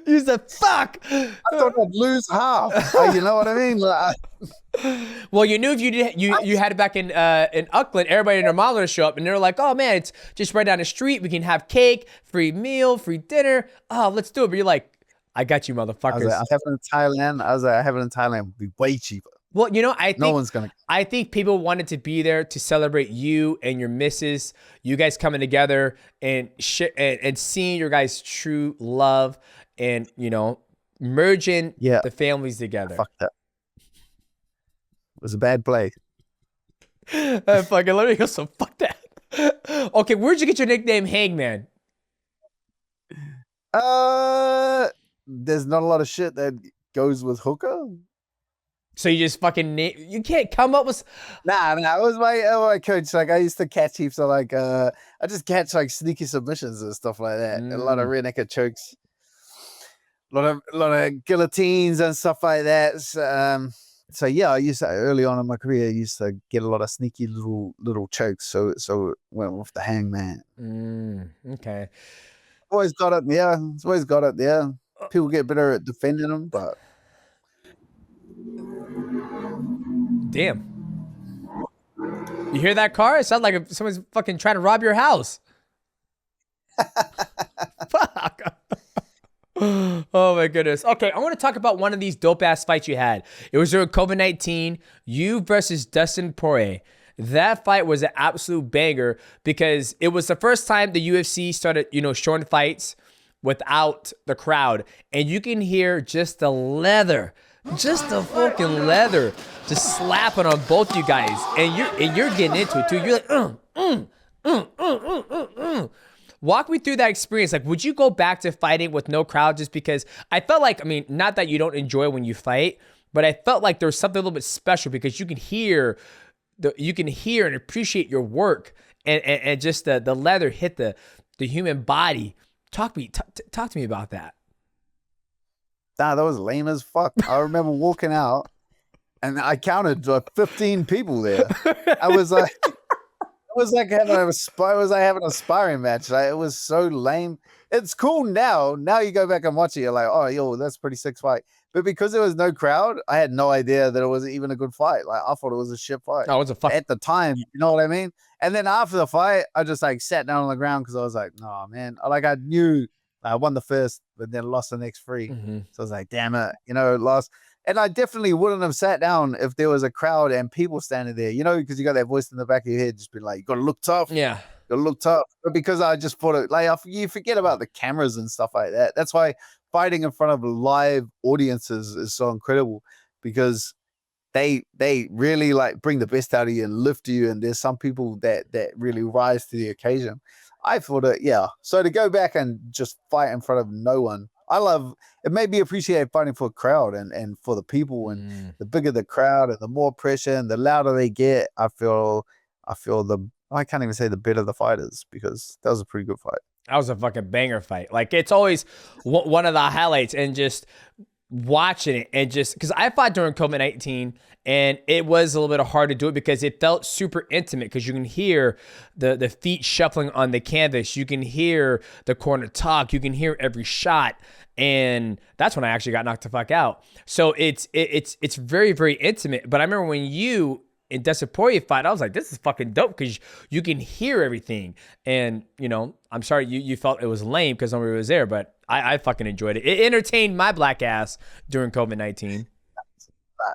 You said, fuck. I thought I'd lose half. You know what I mean? Like, well, you knew if you had it back in Auckland, everybody in their mom would show up, and they were like, "Oh man, it's just right down the street. We can have cake, free meal, free dinner. Oh, let's do it." But you're like, "I got you, motherfuckers." I have it in Thailand. I have it in Thailand. It'd be way cheaper. Well, you know, no one's gonna. I think people wanted to be there to celebrate you and your missus, you guys coming together and seeing your guys' true love and, you know, merging the families together. Fuck that. It was a bad play. Fucking let me go. So fuck that. Okay, where'd you get your nickname, Hangman? There's not a lot of shit that goes with hooker. So you just fucking you can't come up with. Nah. It was my coach. Like I used to catch heaps of like I just catch like sneaky submissions and stuff like that. A lot of rear naked chokes, a lot of guillotines and stuff like that. So, so yeah, I used to early on in my career, I used to get a lot of sneaky little chokes. So went with the Hangman. Okay. Always got it there. It's always got it there. People get better at defending them, but Damn. You hear that car? It sounds like someone's fucking trying to rob your house. Fuck. Oh my goodness. Okay, I want to talk about one of these dope ass fights you had. It was during COVID-19. You versus Dustin Poirier. That fight was an absolute banger because it was the first time the UFC started, showing fights without the crowd, and you can hear just the leather, just the fucking leather, just slapping on both you guys, and you're getting into it too. You're like, Walk me through that experience. Like, would you go back to fighting with no crowd? Just because I felt like, not that you don't enjoy when you fight, but I felt like there was something a little bit special because you can hear and appreciate your work, and just the leather hit the human body. Talk to me about that. Nah, that was lame as fuck. I remember walking out, and I counted 15 people there. I was like. It was like having a sparring match. Like, it was so lame. It's cool now. Now you go back and watch it, you're like, oh, yo, that's a pretty sick fight. But because there was no crowd, I had no idea that it was even a good fight. Like, I thought it was a shit fight. Oh, it was a fuck. At the time, you know what I mean? And then after the fight, I just like sat down on the ground because I was like, no, man. I knew I won the first, but then lost the next 3. So I was like, damn it, lost. And I definitely wouldn't have sat down if there was a crowd and people standing there, because you got that voice in the back of your head just being like, you got to look tough. Yeah. You got to look tough. But because I just thought it, like, you forget about the cameras and stuff like that. That's why fighting in front of live audiences is so incredible, because they really like bring the best out of you and lift you. And there's some people that really rise to the occasion. I thought it, yeah. So to go back and just fight in front of no one, it made me appreciate fighting for a crowd and for the people, and the bigger the crowd and the more pressure and the louder they get, I can't even say the better the fighters, because that was a pretty good fight. That was a fucking banger fight. Like, it's always one of the highlights, and just watching it, and just because I fought during COVID-19, and it was a little bit hard to do it because it felt super intimate, because you can hear the feet shuffling on the canvas, you can hear the corner talk, you can hear every shot, and that's when I actually got knocked the fuck out. So it's very, very intimate. But I remember when you in Dustin Poirier fight, I was like, this is fucking dope, because you can hear everything. And, I'm sorry you felt it was lame because nobody was there, but I fucking enjoyed it. It entertained my black ass during COVID-19.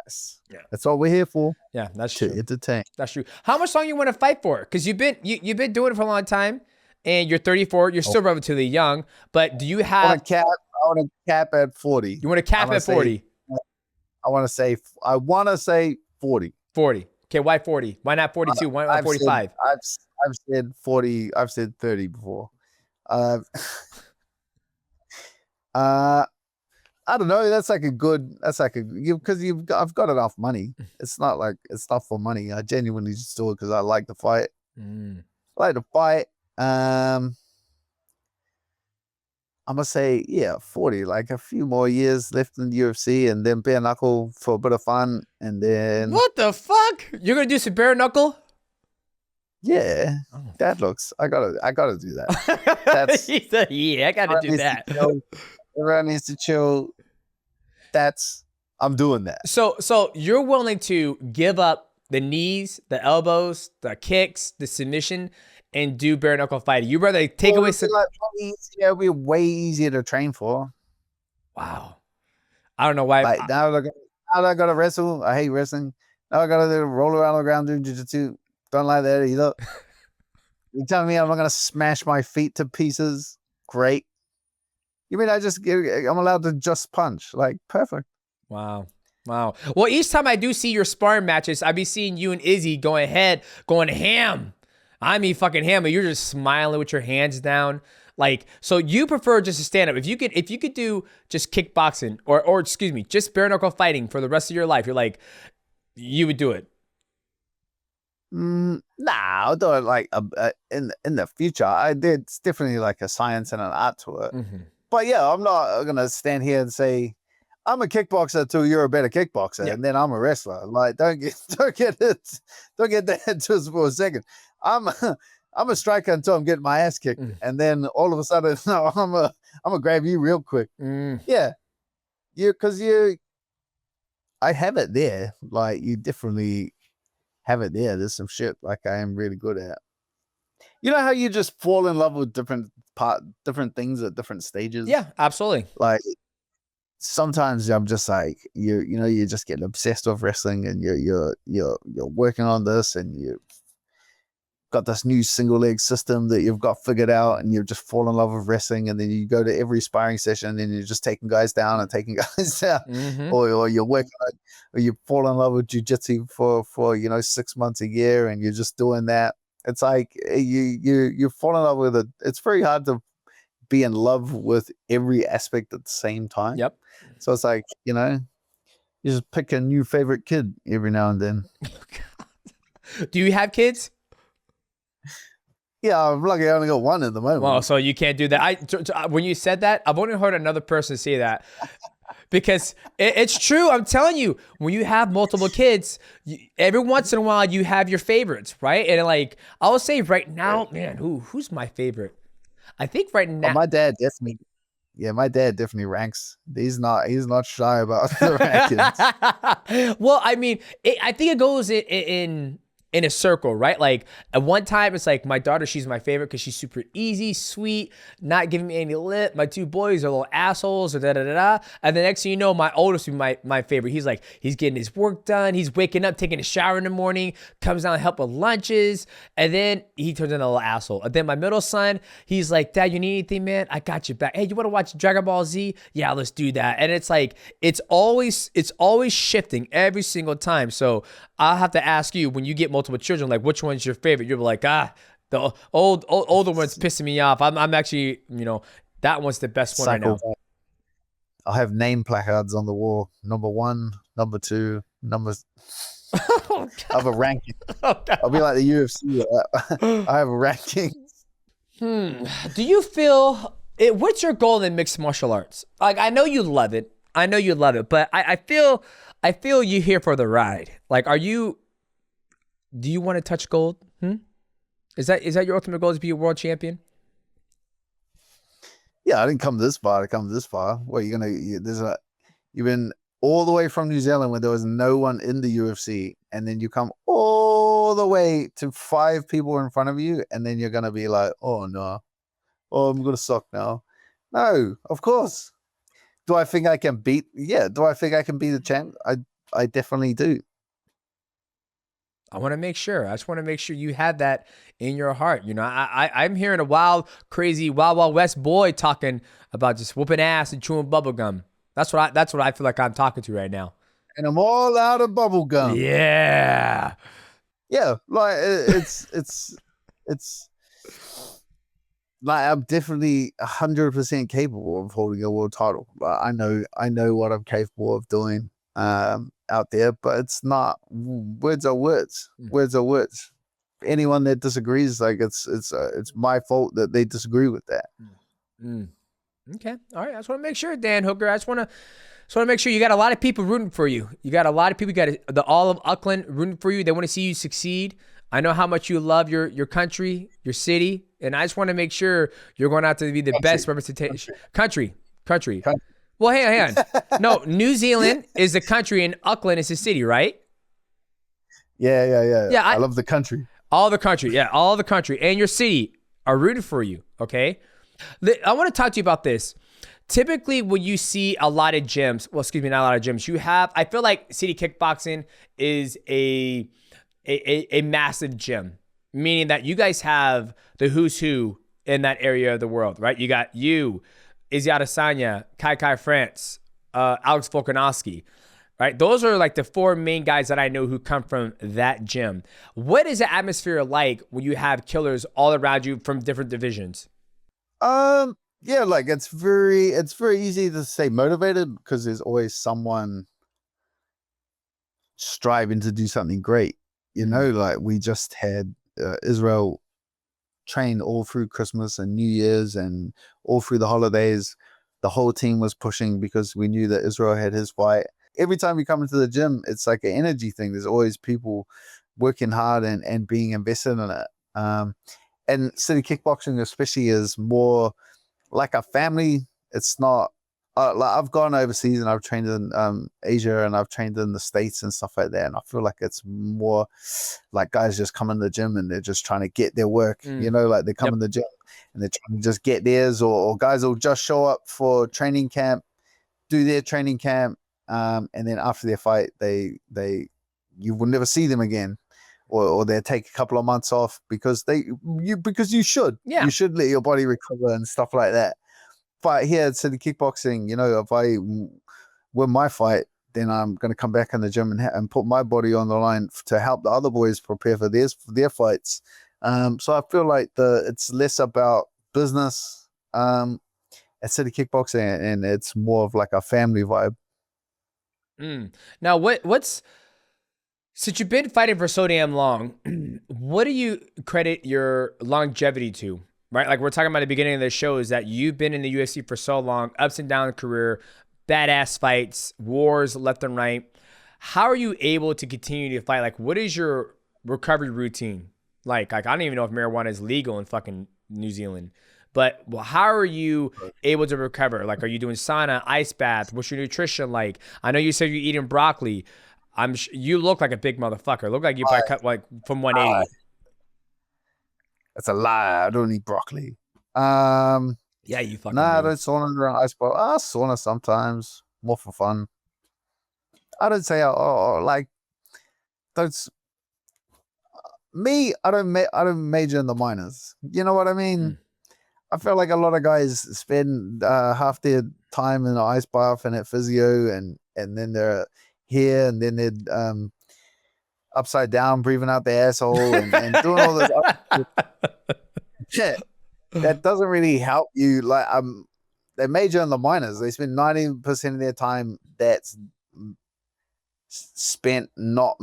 Nice. Yeah. That's what we're here for. Yeah, that's true. To entertain. That's true. How much long you want to fight for? Because you've been doing it for a long time, and you're 34. You're still relatively young, but do you have... I want to cap at 40. You want to cap at 40? I want to say 40. 40. Okay, why 40? Why not 42? Why not 45? I've said 40. I've said 30 before. I don't know. Because I've got enough money. It's not for money. I genuinely just do it because I like to fight. I like to fight. I'm gonna say 40. Like a few more years left in the UFC, and then Bareknuckle for a bit of fun, and then what the fuck? You're gonna do some Bareknuckle? Yeah, that looks. I gotta do that. That's he said, I gotta do that. Everyone needs to chill. I'm doing that. So you're willing to give up the knees, the elbows, the kicks, the submission, and do bare knuckle fighting. You rather take away some. It'll be way easier to train for. Wow. I don't know why. Like, now I gotta wrestle. I hate wrestling. Now I gotta roll around on the ground doing jiu-jitsu. Don't like that either. You telling me I'm not gonna smash my feet to pieces? Great. You mean I'm allowed to just punch? Like, perfect. Wow. Well, each time I do see your sparring matches, I be seeing you and Izzy going ham. I mean, fucking ham, but you're just smiling with your hands down. Like, so you prefer just to stand up. If you could do just kickboxing or excuse me, just bare knuckle fighting for the rest of your life, you're like, you would do it. Nah, I'll do it like in the future. It's definitely like a science and an art to it. Mm-hmm. But yeah, I'm not gonna stand here and say I'm a kickboxer till you're a better kickboxer, and then I'm a wrestler. Like, don't get that just for a second. I'm a striker until I'm getting my ass kicked, and then all of a sudden, no, I'm gonna grab you real quick. Yeah, I have it there. Like, you definitely have it there. There's some shit like I am really good at. You know how you just fall in love with different things at different stages? Yeah, absolutely. Like, sometimes I'm just like, you're just getting obsessed with wrestling, and you're working on this, and you've got this new single leg system that you've got figured out, and you just fall in love with wrestling, and then you go to every sparring session and you're just taking guys down and taking guys down, or you're working on, or you fall in love with jiu-jitsu for 6 months, a year, and you're just doing that. It's like you fall in love with it. It's very hard to be in love with every aspect at the same time. Yep. So it's like, you just pick a new favorite kid every now and then. Do you have kids? Yeah, I'm lucky I only got one at the moment. Well, so you can't do that. When you said that, I've only heard another person say that. Because it's true. I'm telling you, when you have multiple kids, every once in a while you have your favorites, right? And like, I will say right now, man, who's my favorite? I think right now, my dad definitely ranks. He's not shy about the rankings. Well, I mean, I think it goes in a circle, right? Like, at one time, it's like my daughter, she's my favorite because she's super easy, sweet, not giving me any lip. My two boys are little assholes, or da-da-da-da. And the next thing you know, my oldest will be my favorite. He's getting his work done. He's waking up, taking a shower in the morning, comes down and help with lunches. And then he turns into a little asshole. And then my middle son, he's like, Dad, you need anything, man? I got you back. Hey, you want to watch Dragon Ball Z? Yeah, let's do that. And it's like, it's always shifting every single time. So I'll have to ask you, when you get multiple children, like, which one's your favorite? You're like, the older one's pissing me off. I'm actually, that one's the best one right now. I'll have name placards on the wall. Number 1, number 2, number. I have a ranking. I'll be like the UFC. I have a ranking. Do you feel it? What's your goal in mixed martial arts? Like, I know you love it. But I feel you here for the ride. Like, do you want to touch gold? Is that your ultimate goal, is to be a world champion? Yeah, I didn't come this far to come this far. Well, you've been all the way from New Zealand when there was no one in the UFC, and then you come all the way to 5 people in front of you, and then you're gonna be like, oh no, I'm gonna suck now. No, of course. Do I think I can beat? Yeah. Do I think I can be the champ? I definitely do. I want to make sure. I just want to make sure you had that in your heart. I'm hearing a wild, crazy, wild West boy talking about just whooping ass and chewing bubble gum. That's what I feel like I'm talking to right now. And I'm all out of bubble gum. Yeah. Yeah. Like, it's like, I'm definitely 100% capable of holding a world title. But I know what I'm capable of doing out there, but it's not, words are words. Words are words. Anyone that disagrees, like, it's my fault that they disagree with that. Okay. All right. I just want to make sure, Dan Hooker. I just want to make sure you got a lot of people rooting for you. You got a lot of people. You got the all of Auckland rooting for you. They want to see you succeed. I know how much you love your country, your city, and I just want to make sure you're going out to be the best representation. Country. Well, hang on. No, New Zealand is the country and Auckland is the city, right? Yeah. I love the country. All the country. Yeah, all the country and your city are rooting for you, okay? I want to talk to you about this. Typically, when you see a lot of gyms, not a lot of gyms, I feel like City Kickboxing is a massive gym, meaning that you guys have the who's who in that area of the world, right? You got Izzy Adesanya, Kai France, Alex Volkanovski, right? Those are like the 4 main guys that I know who come from that gym. What is the atmosphere like when you have killers all around you from different divisions? Yeah, like, it's very easy to stay motivated because there's always someone striving to do something great. Like, we just had Israel train all through Christmas and New Year's and all through the holidays, the whole team was pushing because we knew that Israel had his fight. Every time you come into the gym, it's like an energy thing. There's always people working hard and being invested in it. And City Kickboxing especially is more like a family. It's not like I've gone overseas and I've trained in Asia and I've trained in the States and stuff like that. And I feel like it's more like guys just come in the gym and they're just trying to get their work, you know, like they come in the gym and they're trying to just get theirs, or guys will just show up for training camp, do their training camp, and then after their fight, you will never see them again. Or they take a couple of months off because you should let your body recover and stuff like that. But here at City Kickboxing, you know, if I win my fight, then I'm going to come back in the gym and put my body on the line to help the other boys prepare for their fights. So I feel like it's less about business at City Kickboxing, and it's more of like a family vibe. Now, since you've been fighting for so damn long, what do you credit your longevity to? Right? Like we're talking about at the beginning of the show is that you've been in the UFC for so long, ups and downs career, badass fights, wars left and right. How are you able to continue to fight? Like, what is your recovery routine? Like I don't even know if marijuana is legal in fucking New Zealand, but how are you able to recover? Like, are you doing sauna, ice bath? What's your nutrition like? I know you said you're eating broccoli. You look like a big motherfucker. Look like you probably cut like from 180. That's a lie. I don't eat broccoli. Yeah, you fucking. Nah, I don't sauna around ice bath. I sauna sometimes, more for fun. I don't say like those. Me, I don't major in the minors. You know what I mean? I feel like a lot of guys spend half their time in the ice bath and at physio, and then they're here, and then they're upside down, breathing out their asshole, and doing all this other shit. That doesn't really help you. Like they major in the minors. They spend 90% of their time that's spent not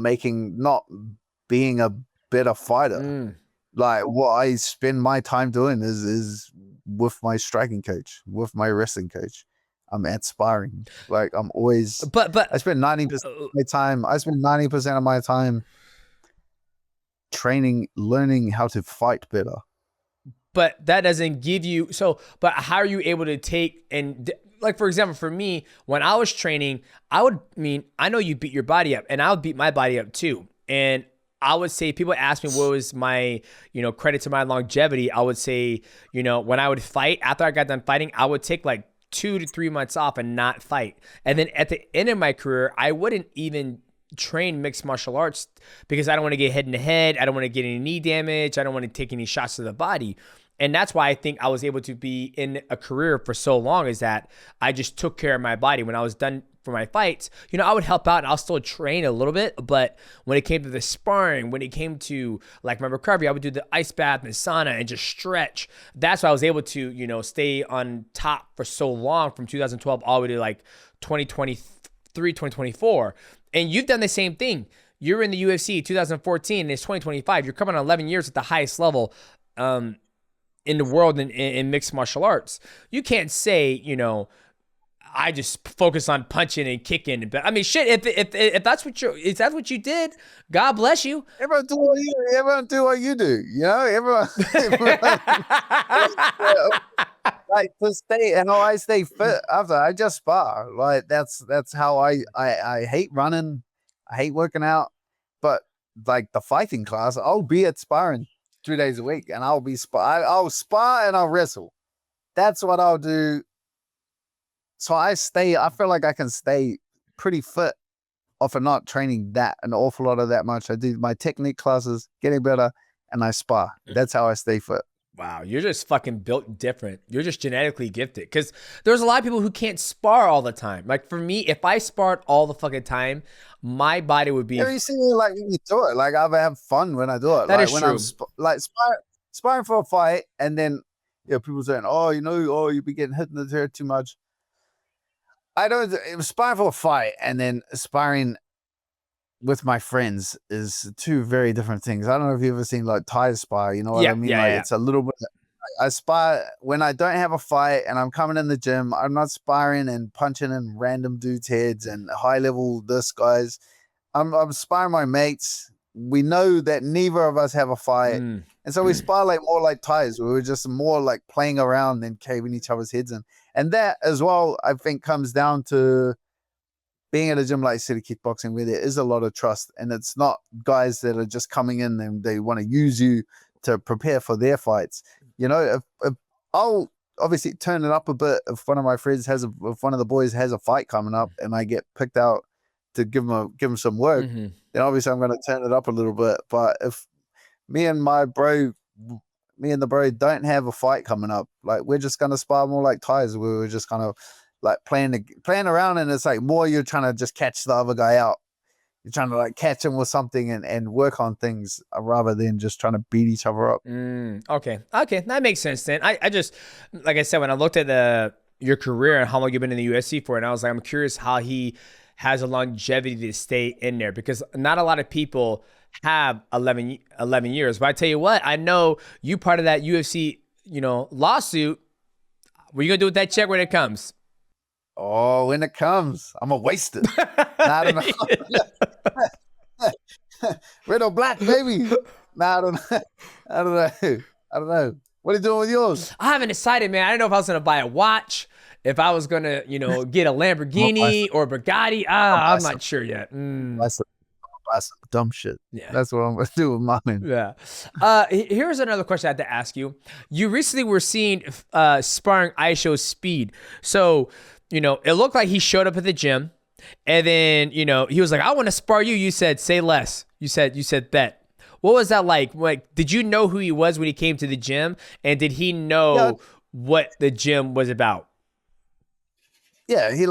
being a better fighter. Like what I spend my time doing is with my striking coach, with my wrestling coach. I'm at sparring. Like I'm always, but I spend 90% of my time. I spend 90% of my time training, learning how to fight better. But that doesn't give you but how are you able to take and like, for example, for me, when I was training, I know you beat your body up and I would beat my body up too. And I would say, people ask me what was my, credit to my longevity. I would say, when I would fight, after I got done fighting, I would take like 2 to 3 months off and not fight. And then at the end of my career, I wouldn't even train mixed martial arts because I don't want to get head to head. I don't want to get any knee damage. I don't want to take any shots to the body. And that's why I think I was able to be in a career for so long, is that I just took care of my body. When I was done for my fights, I would help out and I'll still train a little bit. But when it came to the sparring, when it came to like my recovery, I would do the ice bath and sauna and just stretch. That's why I was able to, stay on top for so long, from 2012 all the way to like 2023, 2024. And you've done the same thing. You're in the UFC 2014 and it's 2025. You're coming on 11 years at the highest level in the world in mixed martial arts. You can't say, I just focus on punching and kicking. But I mean, shit, if that's what you did, God bless you. Everyone do what you do. Everyone like to stay, and I stay fit after I just spar. Like that's how I hate running. I hate working out, but like the fighting class, I'll be at sparring 3 days a week, and I'll spar and I'll wrestle. That's what I'll do. So I feel like I can stay pretty fit off of not training an awful lot of that much. I do my technique classes, getting better, and I spar. That's how I stay fit. Wow, you're just fucking built different. You're just genetically gifted. Because there's a lot of people who can't spar all the time. Like for me, if I sparred all the fucking time, my body would be. Yeah, you see me like when you do it. Like I have fun when I do it. That like is when true. I'm sparring for a fight, and then people saying, you be getting hit in the head too much. I don't. Sparring for a fight and then sparring with my friends is two very different things. I don't know if you've ever seen like Thai spar. You know what I mean? Yeah. It's a little bit I spar when I don't have a fight and I'm coming in the gym. I'm not sparring and punching in random dudes' heads and high level this guys. I'm sparring my mates. We know that neither of us have a fight. And so we spar like more like ties. We were just more like playing around than caving each other's heads in. And that as well, I think, comes down to being at a gym like City Kickboxing, where there is a lot of trust, and it's not guys that are just coming in and they want to use you to prepare for their fights. You know, if I'll obviously turn it up a bit if one of my friends if one of the boys has a fight coming up and I get picked out to give him some work, then obviously I'm going to turn it up a little bit. But if me and the bro don't have a fight coming up, like we're just going to spar more like ties. We were just kind of like playing around, and it's like more you're trying to just catch the other guy out. You're trying to like catch him with something and work on things rather than just trying to beat each other up. Okay, that makes sense then. I just, like I said, when I looked at your career and how long you've been in the UFC for, and I was like, I'm curious how he has a longevity to stay in there, because not a lot of people have 11 years. But I tell you what, I know you part of that UFC, lawsuit. What are you gonna do with that check when it comes? Oh, when it comes, I'm gonna waste it. I don't know. Red or black, baby. Nah, I don't know. What are you doing with yours? I haven't decided, man. I don't know if I was gonna buy a watch, if I was gonna, get a Lamborghini or Bugatti. I'm not sure yet. That's some dumb shit. Yeah, that's what I'm gonna do with mine. Yeah. Here's another question I had to ask you. You recently were seen sparring IShowSpeed. So, it looked like he showed up at the gym, and then, he was like, I want to spar you. You said, say less. You said bet. What was that like? Like, did you know who he was when he came to the gym? And did he know what the gym was about? Yeah, he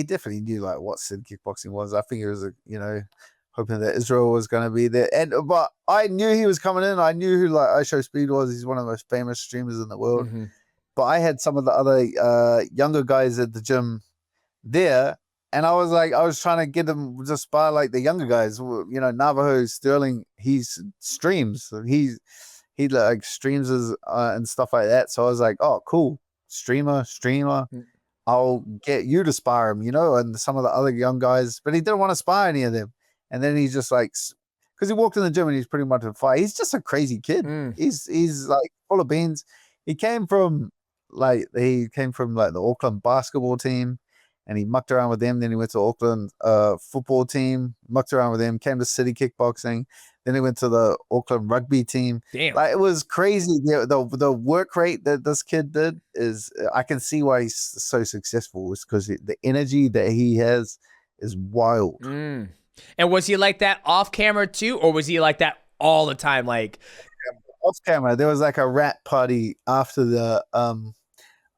definitely knew like what Sid Kickboxing was. I think it was hoping that Israel was going to be there. But I knew he was coming in. I knew who like IShowSpeed was. He's one of the most famous streamers in the world. But I had some of the other younger guys at the gym there, and I was trying to get them to spar like the younger guys. Navajo Sterling, he streams. He like streams and stuff like that. So I was like, oh, cool, streamer. I'll get you to spar him, and some of the other young guys. But he didn't want to spar any of them. And then he's just like, because he walked in the gym and he's pretty much a fight. He's just a crazy kid. He's like full of beans. He came from the Auckland basketball team, and he mucked around with them. Then he went to Auckland football team, mucked around with them, came to City Kickboxing. Then he went to the Auckland rugby team. Damn. Like, it was crazy. The work rate that this kid did is, I can see why he's so successful. It's because the energy that he has is wild. And was he like that off camera too, or was he like that all the time? Like, off camera, there was like a rat party after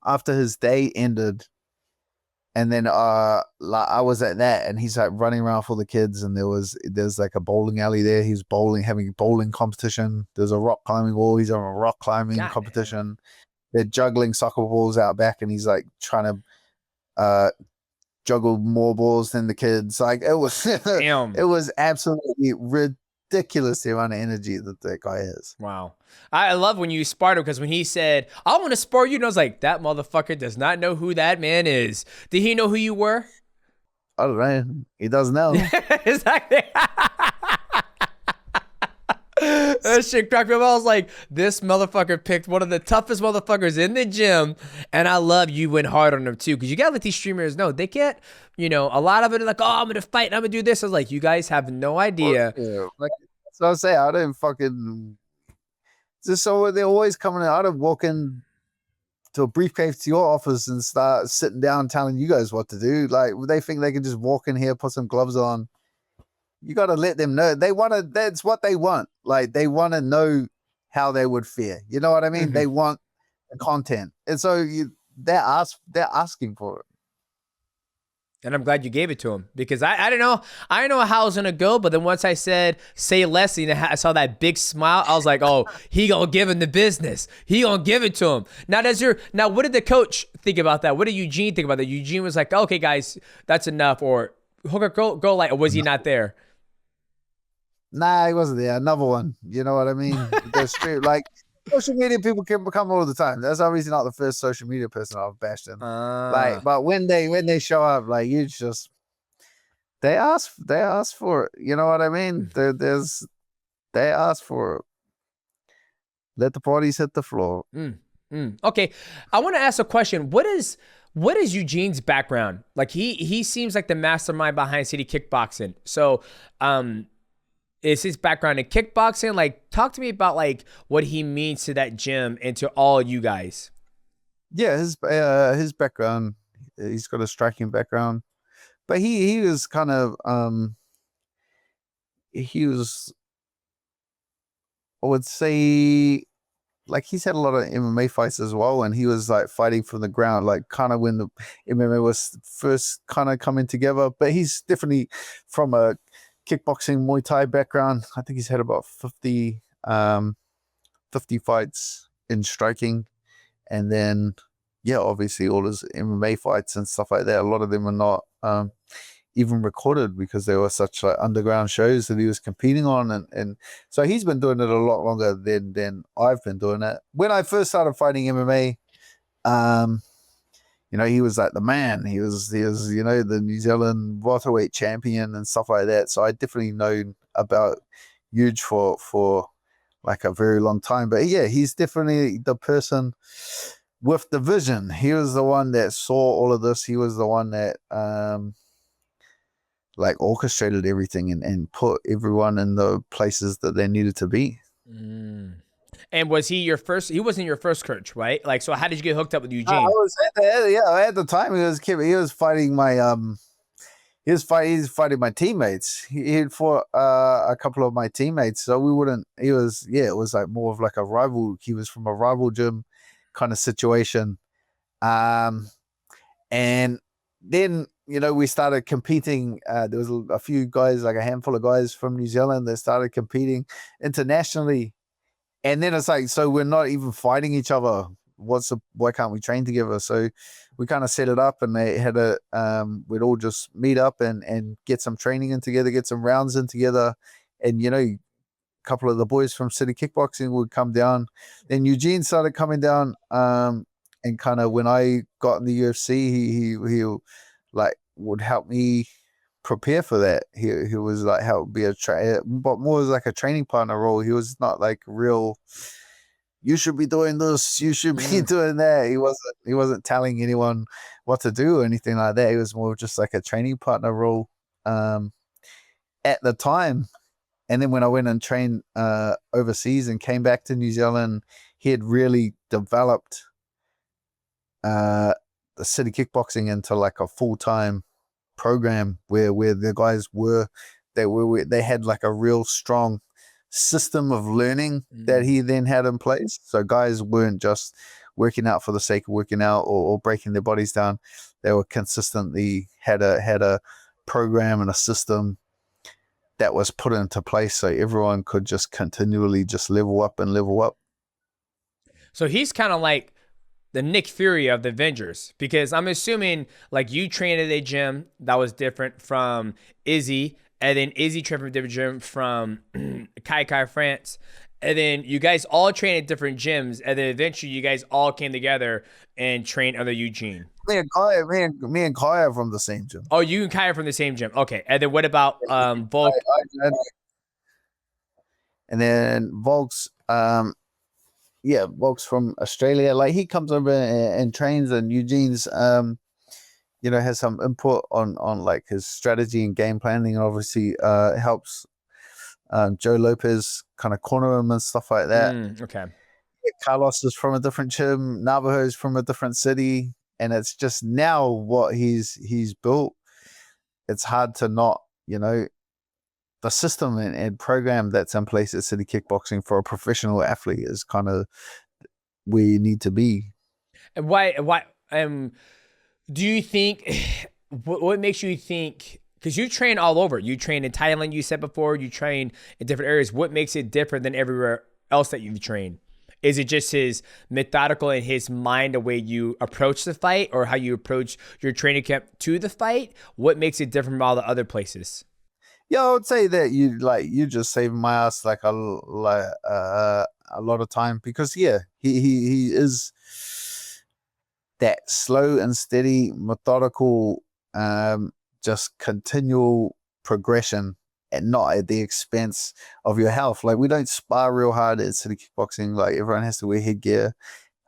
after his day ended, and then I was at that, and he's like running around for the kids, and there's like a bowling alley there. He's having a bowling competition. There's a rock climbing wall. He's on a rock climbing competition. They're juggling soccer balls out back, and he's like trying to juggle more balls than the kids. Like, it was it was absolutely ridiculous, the amount of energy that guy has. Wow. I love when you sparred him, because when he said, I want to spar you, and I was like, that motherfucker does not know who that man is. Did he know who you were? I don't know. He doesn't know. Exactly. That shit cracked me up. I was like, this motherfucker picked one of the toughest motherfuckers in the gym, and I love you went hard on him too, because you gotta let these streamers know they can't, a lot of it are like, oh, I'm gonna fight and I'm gonna do this. I was like, you guys have no idea. Like, so I say, I didn't fucking just, so they're always coming out. I'd walk in to a briefcase to your office and start sitting down telling you guys what to do. Like, they think they can just walk in here, put some gloves on. You got to let them know. That's what they want. Like, they want to know how they would fare. You know what I mean? They want the content. And so they're asking for it. And I'm glad you gave it to him, because I don't know. I don't know how it was going to go, but then once I said, say less, and I saw that big smile, I was like, oh, he going to give him the business. He going to give it to him. Now, what did the coach think about that? What did Eugene think about that? Eugene was like, okay, guys, that's enough. Or Hooker, go like, or was he not there? Nah, he wasn't there. Another one. You know what I mean? Like, social media people can become all the time. That's obviously not the first social media person I've bashed in. But when they show up, like you just they ask for it. You know what I mean? They ask for it. Let the parties hit the floor. Okay, I want to ask a question. What is Eugene's background? Like he seems like the mastermind behind City Kickboxing. So, is his background in kickboxing? Like, talk to me about like what he means to that gym and to all you guys. Yeah, his background. He's got a striking background, but he was kind of he was, I would say, like he's had a lot of MMA fights as well, and he was like fighting from the ground, like kind of when the MMA was first kind of coming together. But he's definitely from a kickboxing Muay Thai background. I think he's had about 50 fights in striking, and then obviously all his MMA fights and stuff like that. A lot of them are not even recorded because they were such like underground shows that he was competing on, and so he's been doing it a lot longer than I've been doing it. When I first started fighting MMA, he was like the man. He was the New Zealand welterweight champion and stuff like that. So I definitely known about Huge for like a very long time. But yeah, he's definitely the person with the vision. He was the one that saw all of this. He was the one that like orchestrated everything and put everyone in the places that they needed to be. And was he your first? He wasn't your first coach, right? Like, so how did you get hooked up with Eugene? I was at the time he was fighting my he was fighting my teammates. He had fought a couple of my teammates, so we wouldn't. It was like more of like a rival. He was from a rival gym kind of situation, and then we started competing. There was a few guys, like a handful of guys from New Zealand that started competing internationally. And then it's like, so we're not even fighting each other. Why can't we train together? So we kind of set it up, and they had we'd all just meet up and get some training in together, get some rounds in together. And, a couple of the boys from City Kickboxing would come down. Then Eugene started coming down. And kind of when I got in the UFC, he like would help me prepare for that. He was like help be but more as like a training partner role. He was not like real, you should be doing this, you should be doing that. He wasn't telling anyone what to do or anything like that. He was more just like a training partner role at the time. And then when I went and trained overseas and came back to New Zealand, he had really developed the City Kickboxing into like a full-time program where the guys they had like a real strong system of learning that he then had in place. So guys weren't just working out for the sake of working out or breaking their bodies down. They were consistently had a program and a system that was put into place so everyone could just continually just level up and level up. So he's kind of like the Nick Fury of the Avengers, because I'm assuming like you trained at a gym that was different from Izzy, and then Izzy trained from a different gym from Kai, France, and then you guys all trained at different gyms, and then eventually you guys all came together and trained under Eugene. Me and Kai are from the same gym. Oh, you and Kai are from the same gym. Okay, and then what about Volk? And then Volk's Volk's from Australia. Like he comes over and trains, and Eugene's has some input on like his strategy and game planning, and obviously helps Joe Lopez kind of corner him and stuff like that. Okay. Carlos is from a different gym, Navajo's from a different city, and it's just now what he's built. It's hard to not, the system and program that's in place at City Kickboxing for a professional athlete is kind of where you need to be. And why do you think, what makes you think, because you train all over, you train in Thailand, you said before, you train in different areas. What makes it different than everywhere else that you've trained? Is it just his methodical in his mind, the way you approach the fight, or how you approach your training camp to the fight? What makes it different from all the other places? Yeah, I would say that you just saved my ass like a lot of time because he is that slow and steady, methodical, just continual progression, and not at the expense of your health. Like, we don't spar real hard at City Kickboxing. Like, everyone has to wear headgear.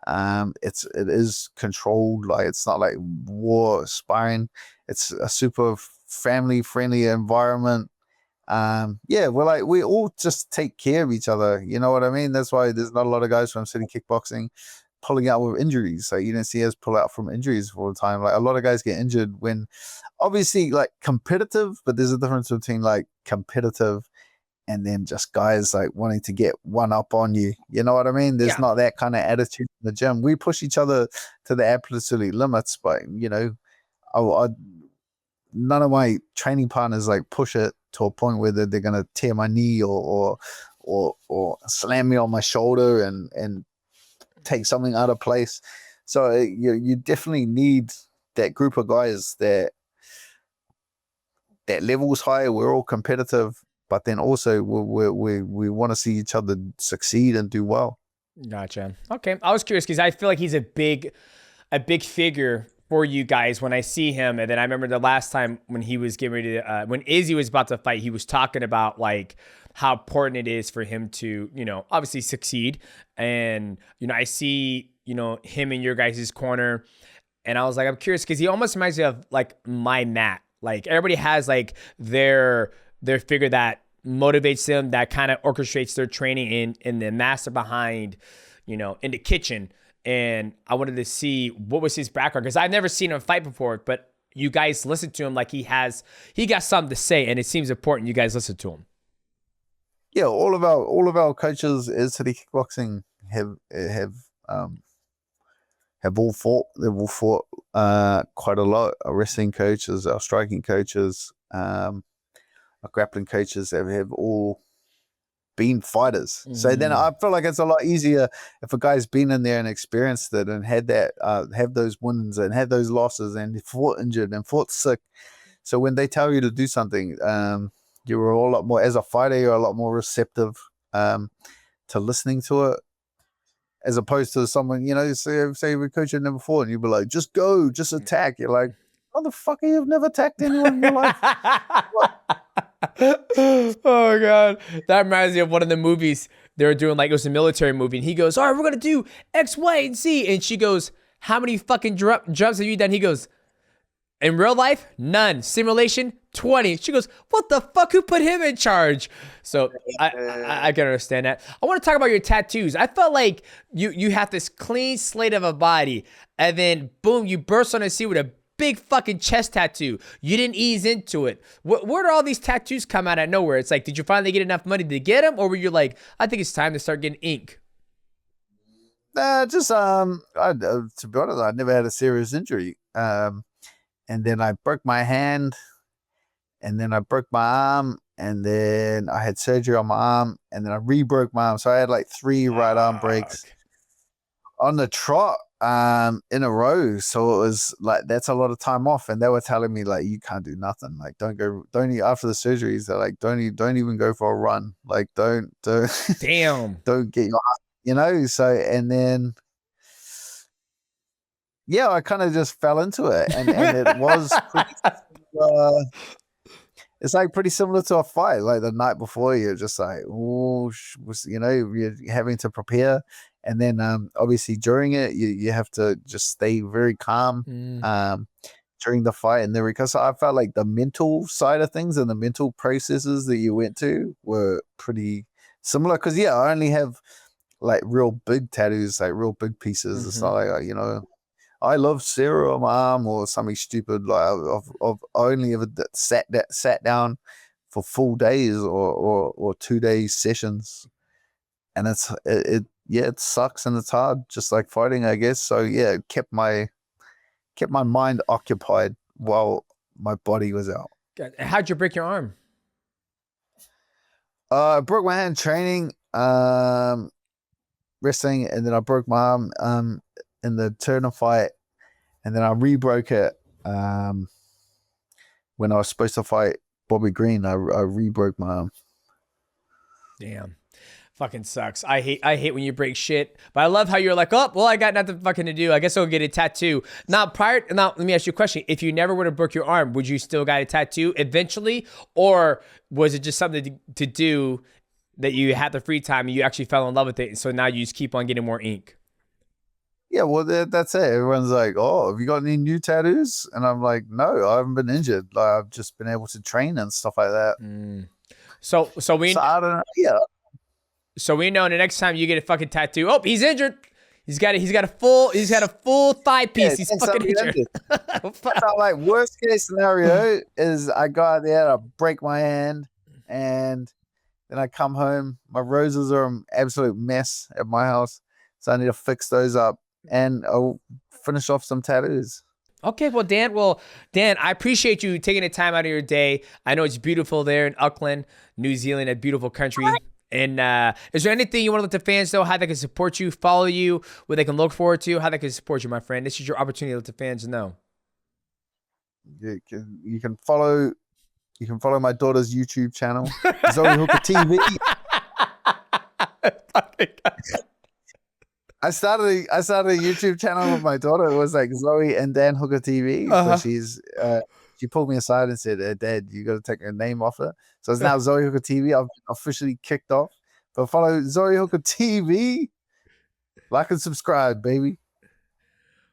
It is controlled. Like, it's not like war sparring. It's a super family friendly environment. We all just take care of each other. You know what I mean? That's why there's not a lot of guys from City Kickboxing pulling out with injuries. Like, you don't see us pull out from injuries all the time. Like, a lot of guys get injured when, obviously, like, competitive, but there's a difference between like competitive and then just guys like wanting to get one up on you. You know what I mean? There's not that kind of attitude in the gym. We push each other to the absolute limits, but you know, none of my training partners like push it to a point where they're gonna tear my knee or slam me on my shoulder and take something out of place. So you definitely need that group of guys that level's high. We're all competitive, but then also we want to see each other succeed and do well. Gotcha. Okay, I was curious because I feel like he's a big figure for you guys when I see him. And then I remember the last time when he was getting ready to, when Izzy was about to fight, he was talking about like how important it is for him to, you know, obviously succeed. And, you know, I see, you know, him in your guys' corner. And I was like, I'm curious because he almost reminds me of like my Matt. Like, everybody has like their figure that motivates them, that kind of orchestrates their training in the master behind, you know, in the kitchen. And I wanted to see what was his background because I've never seen him fight before, but you guys listen to him like he got something to say, and it seems important you guys listen to him. Yeah, all of our coaches at City Kickboxing have all fought. They've all fought quite a lot. Our wrestling coaches, our striking coaches, our grappling coaches have all been fighters. So then I feel like it's a lot easier if a guy's been in there and experienced it and had that have those wins and had those losses and fought injured and fought sick. So when they tell you to do something, you're a lot more, as a fighter, you're a lot more receptive to listening to it, as opposed to someone, you know, say we coach you never fought and you'd be like, just go, just attack. You're like, motherfucker, you've never attacked anyone in your life. Oh God, that reminds me of one of the movies they were doing. Like, it was a military movie, and he goes, all right, we're gonna do X, Y, and Z, and she goes, how many fucking jumps have you done? He goes, in real life, none. Simulation, 20. She goes, what the fuck? Who put him in charge? So I can understand that. I want to talk about your tattoos. I felt like you have this clean slate of a body, and then boom, you burst on the scene with a big fucking chest tattoo. You didn't ease into it. Where do all these tattoos come out of nowhere? It's like, did you finally get enough money to get them, or were you like, I think it's time to start getting ink? To be honest, I never had a serious injury. And then I broke my hand, and then I broke my arm, and then I had surgery on my arm, and then I re-broke my arm. So I had like 3 right arm breaks on the trot in a row. So it was like, that's a lot of time off. And they were telling me like, you can't do nothing. Like, don't after the surgeries, they're like, don't even go for a run. Like, don't damn, don't get your, you know. So, and then yeah, I kind of just fell into it, and it was pretty, it's like pretty similar to a fight. Like, the night before, you're just like, oh, you know, you're having to prepare. And then obviously during it, you have to just stay very calm during the fight. And then, because I felt like the mental side of things and the mental processes that you went to were pretty similar. Because, yeah, I only have like real big tattoos, like real big pieces. It's not like, you know, I love Sarah on my arm or something stupid. Like, I've only ever sat down for full days or 2 day sessions. And it sucks and it's hard, just like fighting, I guess. So yeah, it kept my mind occupied while my body was out. How'd you break your arm? I broke my hand training, wrestling, and then I broke my arm in the Turner fight, and then I re-broke it when I was supposed to fight Bobby Green. I re-broke my arm. Damn. Fucking sucks. I hate when you break shit. But I love how you're like, oh, well, I got nothing fucking to do. I guess I'll get a tattoo. Now, let me ask you a question. If you never would have broke your arm, would you still got a tattoo eventually? Or was it just something to do that you had the free time and you actually fell in love with it, and so now you just keep on getting more ink? Yeah, well, that's it. Everyone's like, "Oh, have you got any new tattoos?" And I'm like, "No, I haven't been injured. Like, I've just been able to train and stuff like that." So I don't know. Yeah. So we know the next time you get a fucking tattoo, oh, he's injured. He's got a full thigh piece. He's fucking injured. So, like, worst case scenario is I go out there, I break my hand, and then I come home. My roses are an absolute mess at my house, so I need to fix those up, and I'll finish off some tattoos. Okay, well, Dan, I appreciate you taking the time out of your day. I know it's beautiful there in Auckland, New Zealand, a beautiful country. And is there anything you want to let the fans know, how they can support you, follow you, what they can look forward to, how they can support you, my friend? This is your opportunity to let the fans know. You can follow my daughter's YouTube channel, Zoe Hooker TV. I started a YouTube channel with my daughter. It was like Zoe and Dan Hooker TV. So she pulled me aside and said, "Dad, you got to take her name off her." So it's now Zoe Hooker TV. I've officially kicked off. But follow Zoe Hooker TV. Like and subscribe, baby.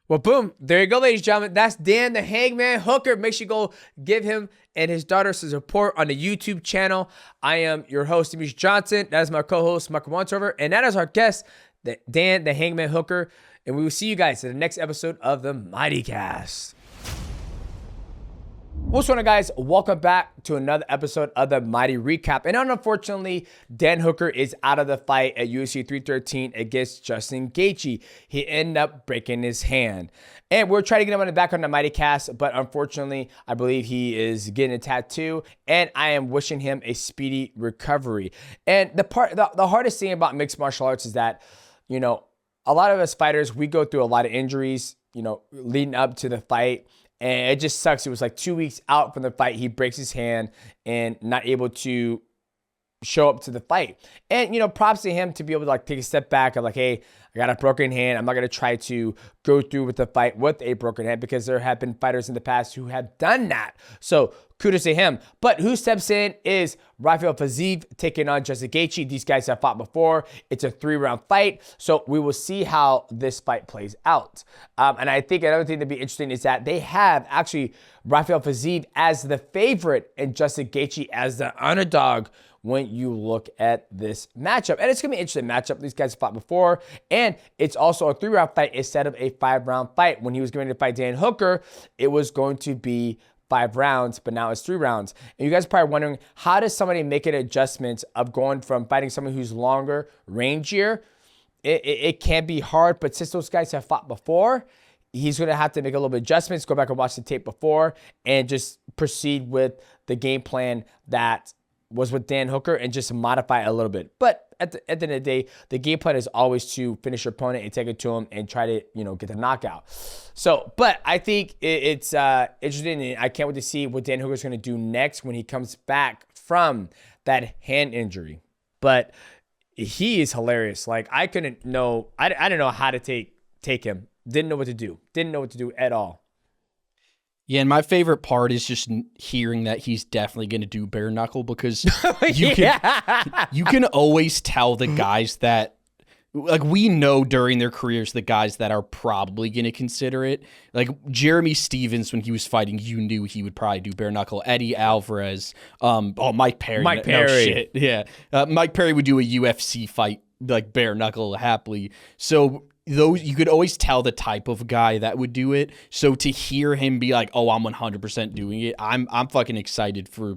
Well, boom. There you go, ladies and gentlemen. That's Dan the Hangman Hooker. Make sure you go give him and his daughter some support on the YouTube channel. I am your host, Demetrious Johnson. That is my co-host, Michael Montover. And that is our guest, Dan the Hangman Hooker. And we will see you guys in the next episode of the MightyCast. What's going on, guys? Welcome back to another episode of the Mighty Recap. And unfortunately, Dan Hooker is out of the fight at UFC 313 against Justin Gaethje. He ended up breaking his hand. And we're trying to get him on the back on the MightyCast, but unfortunately, I believe he is getting a tattoo, and I am wishing him a speedy recovery. And the hardest thing about mixed martial arts is that, you know, a lot of us fighters, we go through a lot of injuries, you know, leading up to the fight. And it just sucks. It was like 2 weeks out from the fight. He breaks his hand and not able to show up to the fight. And, you know, props to him to be able to like take a step back and like, hey, I got a broken hand. I'm not going to try to go through with the fight with a broken hand, because there have been fighters in the past who have done that. So kudos to him. But who steps in is Rafael Fiziev taking on Justin Gaethje. These guys have fought before. It's a 3-round fight. So we will see how this fight plays out. And I think another thing that'd be interesting is that they have actually Rafael Fiziev as the favorite and Justin Gaethje as the underdog when you look at this matchup. And it's going to be an interesting matchup. These guys fought before. And it's also a 3-round fight instead of a 5-round fight. When he was going to fight Dan Hooker, it was going to be 5 rounds, but now it's 3 rounds. And you guys are probably wondering, how does somebody make an adjustment of going from fighting someone who's longer, rangier? It can be hard, but since those guys have fought before, he's going to have to make a little bit of adjustments, go back and watch the tape before, and just proceed with the game plan that was with Dan Hooker and just modify it a little bit. But at the end of the day, the game plan is always to finish your opponent and take it to him and try to, you know, get the knockout. So, but I think it's interesting, and I can't wait to see what Dan Hooker's going to do next when he comes back from that hand injury. But he is hilarious. Like, I didn't know how to take him. Didn't know what to do. Didn't know what to do at all. Yeah, and my favorite part is just hearing that he's definitely going to do bare knuckle, because you can always tell the guys that, like, we know during their careers the guys that are probably going to consider it. Like Jeremy Stevens, when he was fighting, you knew he would probably do bare knuckle. Eddie Alvarez, Mike Perry. Mike Perry. No shit. Yeah. Mike Perry would do a UFC fight like bare knuckle happily. So those, you could always tell the type of guy that would do it. So to hear him be like, "Oh, I'm 100% doing it," I'm fucking excited for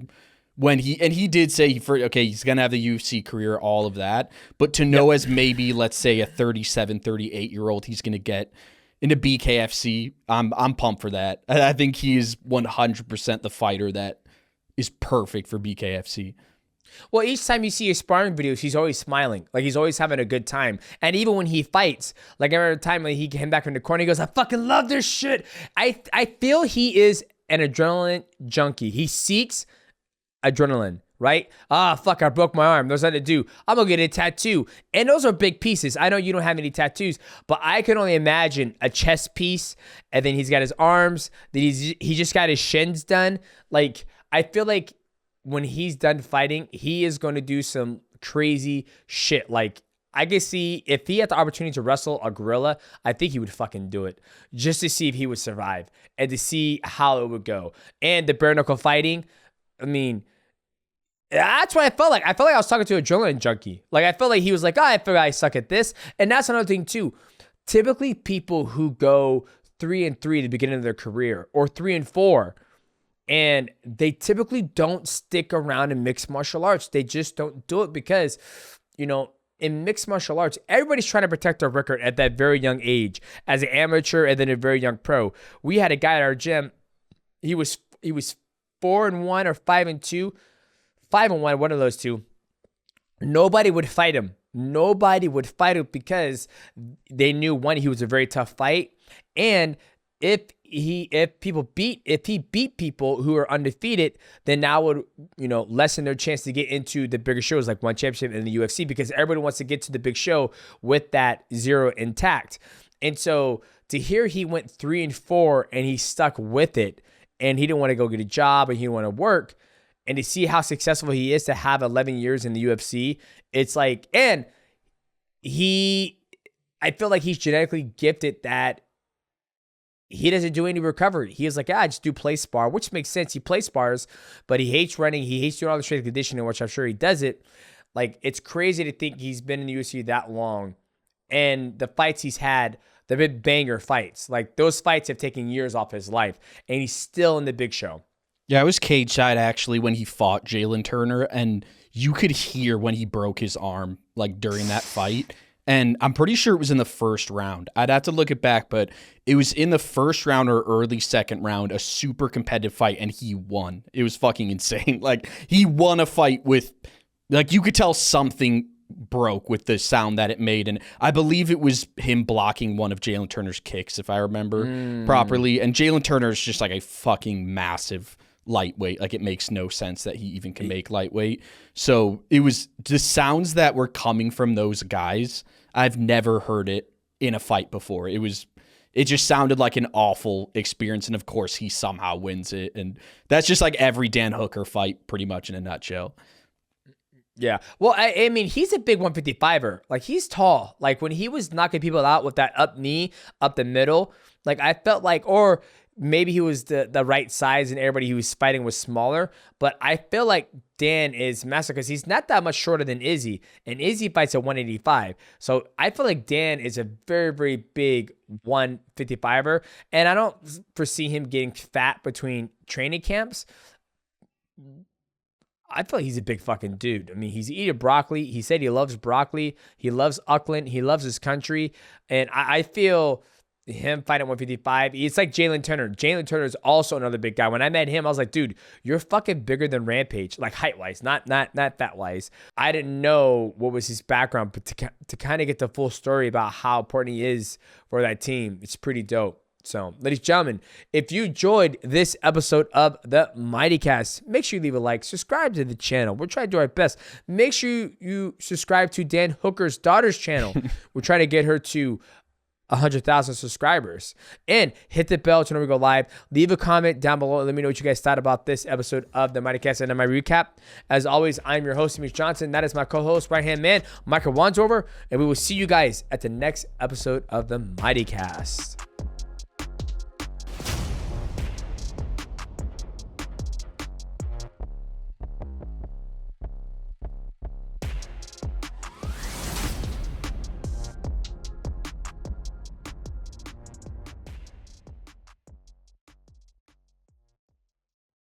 when he did say he's gonna have the UFC career, all of that. But to know as maybe, let's say, a 37, 38-year-old, he's gonna get into BKFC, I'm pumped for that. I think he is 100% the fighter that is perfect for BKFC. Well, each time you see his sparring videos, he's always smiling. Like, he's always having a good time. And even when he fights, like, I remember the time when he came back from the corner, he goes, "I fucking love this shit." I feel he is an adrenaline junkie. He seeks adrenaline, right? Ah, fuck, I broke my arm. There's nothing to do. I'm going to get a tattoo. And those are big pieces. I know you don't have any tattoos, but I can only imagine a chest piece, and then he's got his arms, then he just got his shins done. Like, I feel like when he's done fighting, he is going to do some crazy shit. Like, I can see if he had the opportunity to wrestle a gorilla, I think he would fucking do it just to see if he would survive and to see how it would go. And the bare knuckle fighting, I mean, that's what I felt like. I felt like I was talking to an adrenaline junkie. Like, I felt like he was like, I feel like I suck at this. And that's another thing too. Typically, people who go 3-3 at the beginning of their career or 3-4, and they typically don't stick around in mixed martial arts. They just don't do it because, you know, in mixed martial arts, everybody's trying to protect their record at that very young age as an amateur and then a very young pro. We had a guy at our gym. He was 4-1 or 5-2, 5-1, one of those two. Nobody would fight him. Nobody would fight him because they knew, one, he was a very tough fight, and if he beat people who are undefeated, then that would, you know, lessen their chance to get into the bigger shows like one championship in the UFC, because everybody wants to get to the big show with that 0 intact. And so to hear he went 3-4 and he stuck with it, and he didn't want to go get a job and he didn't want to work, and to see how successful he is to have 11 years in the UFC, it's like, and I feel like he's genetically gifted that he doesn't do any recovery. He is like, I just do play spar, which makes sense. He plays spars, but he hates running. He hates doing all the strength and conditioning, which I'm sure he does it. Like, it's crazy to think he's been in the UFC that long. And the fights he's had, they've been banger fights. Like, those fights have taken years off his life, and he's still in the big show. Yeah, I was cage side actually when he fought Jalen Turner, and you could hear when he broke his arm, like, during that fight. And I'm pretty sure it was in the first round. I'd have to look it back, but it was in the first round or early second round, a super competitive fight, and he won. It was fucking insane. Like, he won a fight with, like, you could tell something broke with the sound that it made. And I believe it was him blocking one of Jalen Turner's kicks, if I remember properly. And Jalen Turner is just like a fucking massive lightweight. Like, it makes no sense that he even can make lightweight. So it was the sounds that were coming from those guys. I've never heard it in a fight before. It just sounded like an awful experience. And of course he somehow wins it. And that's just like every Dan Hooker fight pretty much in a nutshell. Yeah. Well, I mean, he's a big 155er. Like, he's tall. Like, when he was knocking people out with that up knee, up the middle, like, I felt like, or maybe he was the right size and everybody he was fighting was smaller, but I feel like Dan is massive because he's not that much shorter than Izzy, and Izzy fights at 185. So I feel like Dan is a very, very big 155er, and I don't foresee him getting fat between training camps. I feel like he's a big fucking dude. I mean, he's eating broccoli. He said he loves broccoli. He loves Auckland. He loves his country. And I feel him fighting at 155, it's like Jalen Turner. Jalen Turner is also another big guy. When I met him, I was like, dude, you're fucking bigger than Rampage, like height-wise, not fat-wise. I didn't know what was his background, but to kind of get the full story about how important he is for that team, it's pretty dope. So, ladies and gentlemen, if you enjoyed this episode of the MightyCast, make sure you leave a like, subscribe to the channel. We're trying to do our best. Make sure you subscribe to Dan Hooker's daughter's channel. We're trying to get her to 100,000 subscribers, and hit the bell to know we go live. Leave a comment down below. Let me know what you guys thought about this episode of the MightyCast and my recap. As always, I'm your host, Demetrious Johnson. That is my co-host, right-hand man, Michael Wandsworth, and we will see you guys at the next episode of the MightyCast.